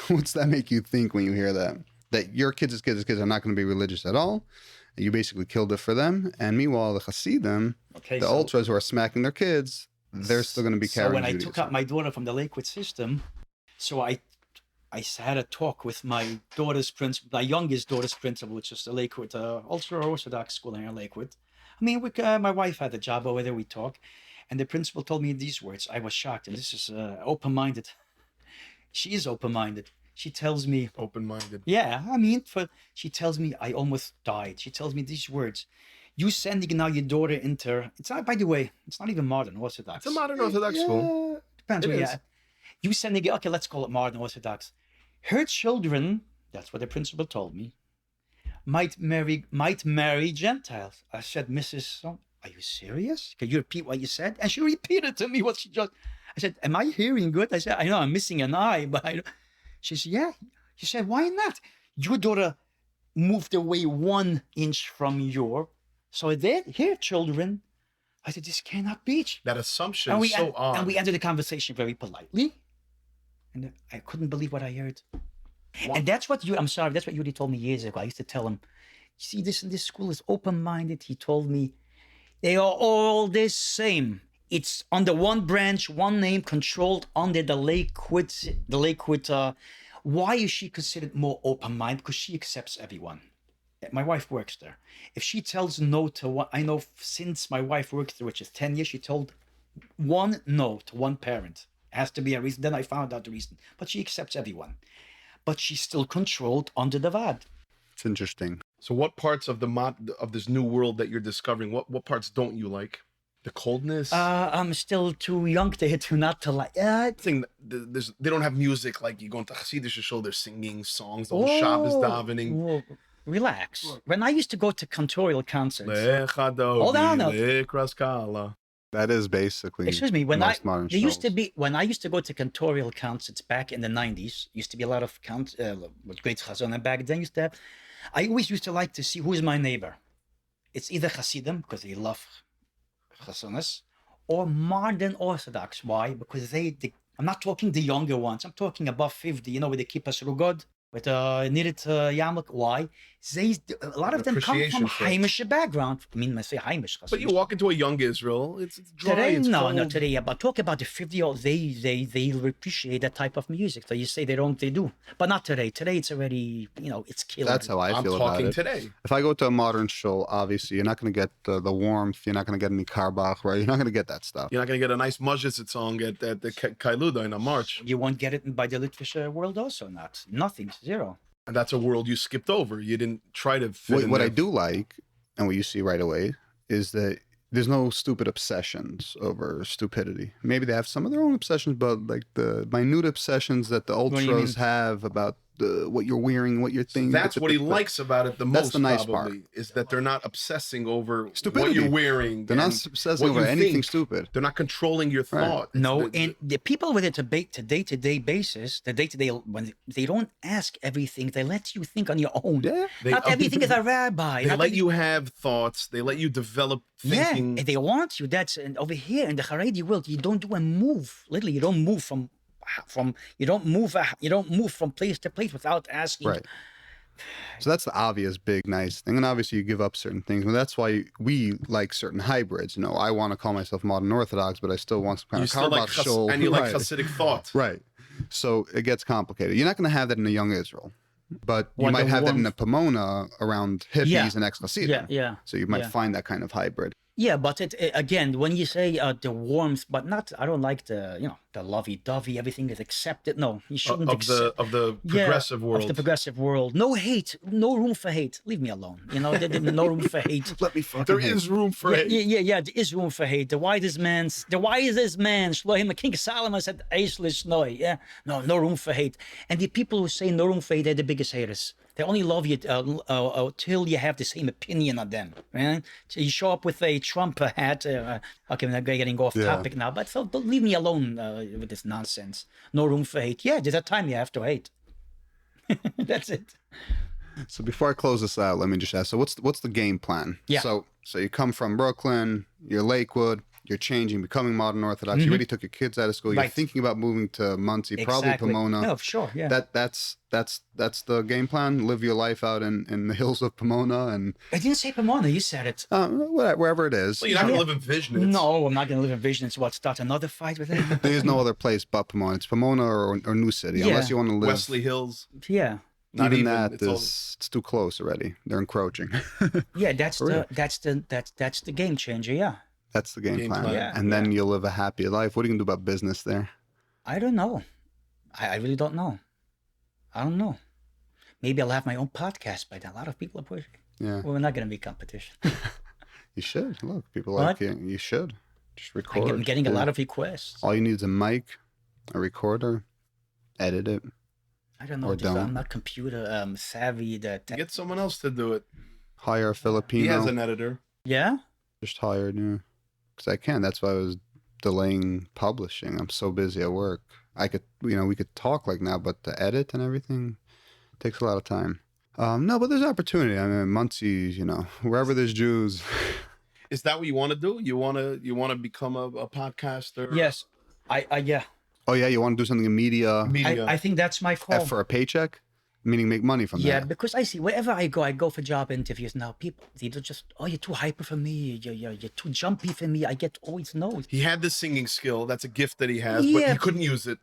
what's that make you think when you hear that? That your kids' kids are not going to be religious at all. You basically killed it for them. And meanwhile, the Hasidim, the ultras who are smacking their kids, they're still going to be carrying So when Judaism. I took out my daughter from the Lakewood system, so I had a talk with my youngest daughter's principal, which is the Lakewood ultra-Orthodox school here in Lakewood. I mean, my wife had a job over there, we talk. And the principal told me these words. I was shocked. And this is open-minded. She is open-minded. She tells me... Open-minded. Yeah, I mean, she tells me I almost died. She tells me these words. You sending now your daughter into... It's not, by the way, it's not even modern Orthodox. It's a modern Orthodox school. Depends where It you're is. at. You sending it... Okay, let's call it modern Orthodox. Her children, that's what the principal told me, might marry Gentiles. I said, Mrs. So, are you serious? Can you repeat what you said? And she repeated to me what she just... I said, am I hearing good? I said, I know I'm missing an eye, but I... She said, yeah. She said, why not? Your daughter moved away 1 inch from your... So her children... I said, this cannot be. That assumption is so odd. And we ended the conversation very politely. And I couldn't believe what I heard. And that's what that's what Yudi told me years ago. I used to tell him, you see, this school is open-minded. He told me, they are all the same. It's under one branch, one name, controlled under the Lakewood. Why is she considered more open-minded? Because she accepts everyone. My wife works there. If she tells no to one, I know since my wife works there, which is 10 years, she told one no to one parent. It has to be a reason. Then I found out the reason. But she accepts everyone. But she's still controlled under the VAD. It's interesting. So what parts of of this new world that you're discovering, what parts don't you like? The coldness? I'm still too young to not to like. They don't have music like you go into Hasidic show, they're singing songs, the whole Shabbos davening. Whoa, relax. When I used to go to cantorial concerts. Hold on. That is basically Excuse me. When most modern shows. When I used to go to cantorial concerts back in the 90s, used to be a lot of with great chazana back then. I always used to like to see who is my neighbor. It's either Hasidim because they love chazanas, or modern Orthodox. Why? Because I'm not talking the younger ones. I'm talking above 50. With the kippah rugod, with Nirit Yamlik. Why? A lot of them come from Haimish background. I mean, I say Haimish. But you walk into a young Israel, it's dry, today, it's cold. No, today, but talk about the 50-year-olds, they appreciate that type of music. So you say they do. But not today. Today it's already, it's killing. That's how I feel about it. I'm talking today. If I go to a modern show, obviously, you're not going to get the warmth. You're not going to get any karbach, right? You're not going to get that stuff. You're not going to get a nice Majlis song at the Kailuda in a march. You won't get it by the Litvish world also, not. Nothing, zero. And that's a world you skipped over. You didn't try to fit in What there. I do like, and what you see right away, is that there's no stupid obsessions over stupidity. Maybe they have some of their own obsessions, but like the minute obsessions that the ultras have about what you're wearing, what you're thinking. That's what he likes about it the most. That's the nice probably, part. is that they're not obsessing over Stupidity. what you're wearing. They're not obsessing over anything stupid. They're not controlling your thought. No, and the people with it day-to-day basis, when they don't ask everything, they let you think on your own. Yeah. Not everything is a rabbi. They let you have thoughts. They let you develop thinking. Yeah, they want you. And over here in the Haredi world, you don't do a move. Literally, you don't move from place to place without asking. Right. So that's the obvious big nice thing, and obviously you give up certain things. But that's why we like certain hybrids. You know, I want to call myself modern Orthodox, but I still want some kind You of still like Karbach and you like right. Hasidic thought. Right. So it gets complicated. You're not going to have that in a young Israel, but you What might the have that in warmth- a Pomona around hippies Yeah. and ex-Hasidim. Yeah. So you might Yeah. find that kind of hybrid. Yeah, but again, when you say the warmth, but not, I don't like the lovey-dovey, everything is accepted. No, you shouldn't accept. Of the progressive world. Of the progressive world. No hate, no room for hate. Leave me alone. No room for hate. Let me fucking There hate. is room for hate. Yeah, there is room for hate. The wisest man, Shloim, King Solomon said, Eishlish Noi. Yeah, no room for hate. And the people who say no room for hate, they're the biggest haters. They only love you till you have the same opinion of them. Right? So you show up with a Trump hat. Okay, I'm getting off topic now, but so don't leave me alone with this nonsense. No room for hate. Yeah, there's a time you have to hate. That's it. So before I close this out, let me just ask. So what's the game plan? Yeah. So you come from Brooklyn, you're Lakewood, you're changing, becoming modern Orthodox. You already took your kids out of school. You're Right. thinking about moving to Muncie, probably Pomona. No, sure. Yeah. That's the game plan. Live your life out in the hills of Pomona and I didn't say Pomona. You said it. wherever it is. Well, you're not going to live in Vision. No, I'm not going to live in Vision. It's what, start another fight with it? There is no other place but Pomona. It's Pomona or New City, Yeah. unless you want to live. Wesley Hills. Yeah. Not even even. that It's all- it's too close already. They're encroaching. Yeah, that's For real. that's the game changer. Yeah. That's the game plan. plan. Yeah, And then you'll live a happy life. What are you gonna do about business there? I don't know. I really don't know. I don't know. Maybe I'll have my own podcast by then. A lot of people are pushing. Yeah, Well, we're not going to be competition. you should. Look, people What? like you. You should just record. I'm getting a Yeah. lot of requests. All you need is a mic, a recorder, edit it. I don't know. Or I'm don't. not computer savvy. Get someone else to do it. Hire a He Filipino. has an editor. Yeah. Just hired, yeah. Because I can. That's why I was delaying publishing. I'm so busy at work. I could, we could talk like now, but to edit and everything takes a lot of time. No, but there's opportunity. I mean, Muncie, wherever there's Jews. Is that what you want to do? You want to become a podcaster? Yes. Yeah. Oh yeah, you want to do something in media Media. I think that's my call. for a paycheck, meaning make money from Yeah, that. because I see wherever I go for job interviews now, people they just, you're too hyper for me, you're too jumpy for me. I get always no's. He had the singing skill. That's a gift that he has, but Yeah. he couldn't use it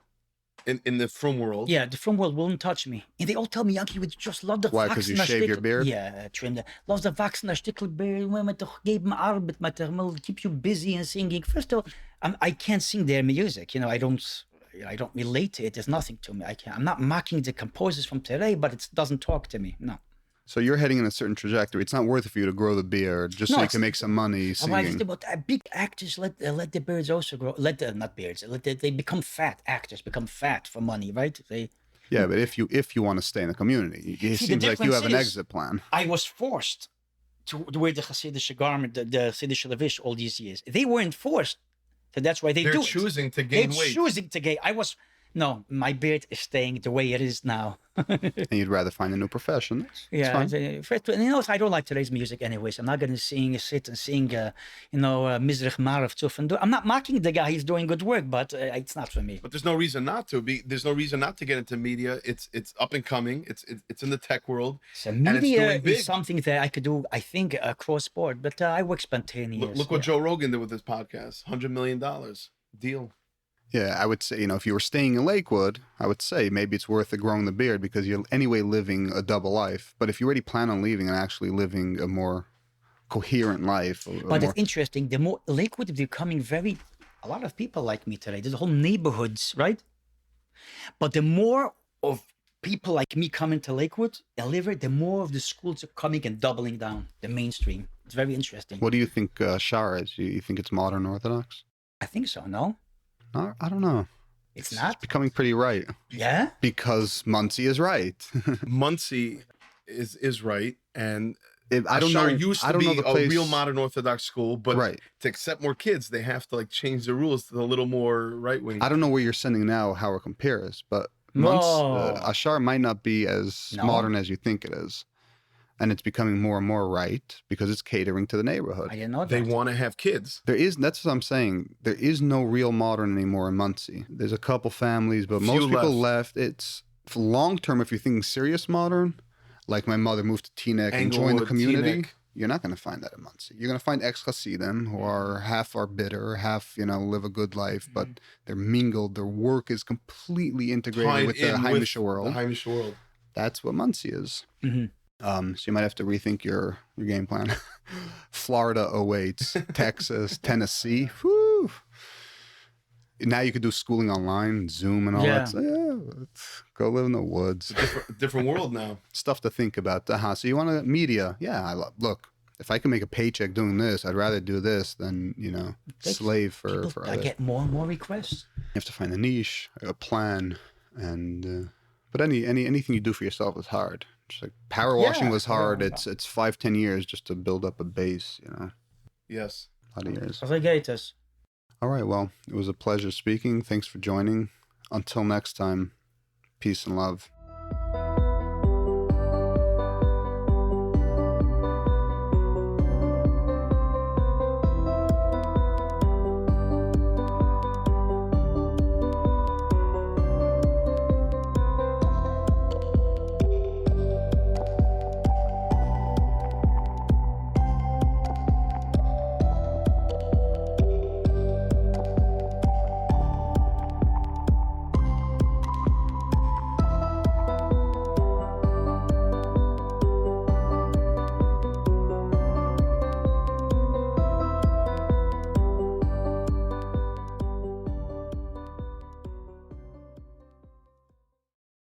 in the frum world. Yeah, the film world won't touch me, and they all tell me, Yanky, we just love the Why, 'cause you wachsen shave your stickel." beard? Yeah, trim the love the wachsen stickel beard. Met toch geben Arbeit, met will keep you busy and singing. First of all, I can't sing their music. I don't relate to it. There's nothing to me. I'm not mocking the composers from today, but it doesn't talk to me. No. So you're heading in a certain trajectory. It's not worth it for you to grow the beard just No, so you it's- can make some money Why is singing. it about big actors let the beards also grow? Not beards. They become fat. Actors become fat for money, right? Yeah, but if you want to stay in the community, it See, the seems like you have an difference is- exit plan. I was forced to wear the Hasidische garment, the Hasidische Levish all these years. They weren't forced, so that's why they They're do choosing to it. gain They're weight. choosing to gain. No, my beard is staying the way it is now. And you'd rather find a new profession. It's fine. First, I don't like today's music anyways. I'm not going to sit and sing, Mizrach Marav Tuf. I'm not mocking the guy. He's doing good work, but it's not for me. But there's no reason not to be. There's no reason not to get into media. It's up and coming. It's in the tech world. So and it's media doing big. is something that I could do, I think, across board. But I work spontaneous. Look what Joe Rogan did with his podcast. $100 million deal. Yeah, I would say, if you were staying in Lakewood, I would say maybe it's worth it growing the beard because you're anyway living a double life. But if you already plan on leaving and actually living a more coherent life. But it's interesting. The more Lakewood is becoming a lot of people like me today. There's whole neighborhoods, right? But the more of people like me coming to Lakewood, the more of the schools are coming and doubling down the mainstream. It's very interesting. What do you think Shar is? You think it's modern Orthodox? I think so, no? No, I don't know. It's not? It's becoming pretty right. Yeah? Because Muncie is right. Muncie is right, and I don't know. Ashar used I to don't be know the a place. real modern Orthodox school, but Right. to accept more kids, they have to change the rules to a little more right wing. I don't know where you're sending now, how it compares, but No. Ashar might not be as No. modern as you think it is. And it's becoming more and more right because it's catering to the neighborhood. I didn't know that. They want to have kids. That's what I'm saying. There is no real modern anymore in Muncie. There's a couple families, but Few most people left. It's for long term, if you're thinking serious modern, like my mother moved to Teaneck and joined the Englewood, community. Teaneck. You're not going to find that in Muncie. You're going to find ex-Hasidim who are half bitter, half, live a good life, but they're mingled. Their work is completely integrated Tied with the in Heimische with world. The Heimische world. That's what Muncie is. Mm-hmm. So you might have to rethink your game plan. Florida awaits. Texas, Tennessee. Whew. Now you could do schooling online, Zoom and all that. So, let's go live in the woods. Different world now. Stuff to think about. So you want to media? Yeah, look. If I can make a paycheck doing this, I'd rather do this than slave for I others. get more and more requests. You have to find a niche, a plan, and but anything you do for yourself is hard. Just like power washing was hard. It's 5-10 years just to build up a base. Yes. A lot of years. Alligators. All right. Well, it was a pleasure speaking. Thanks for joining. Until next time, peace and love.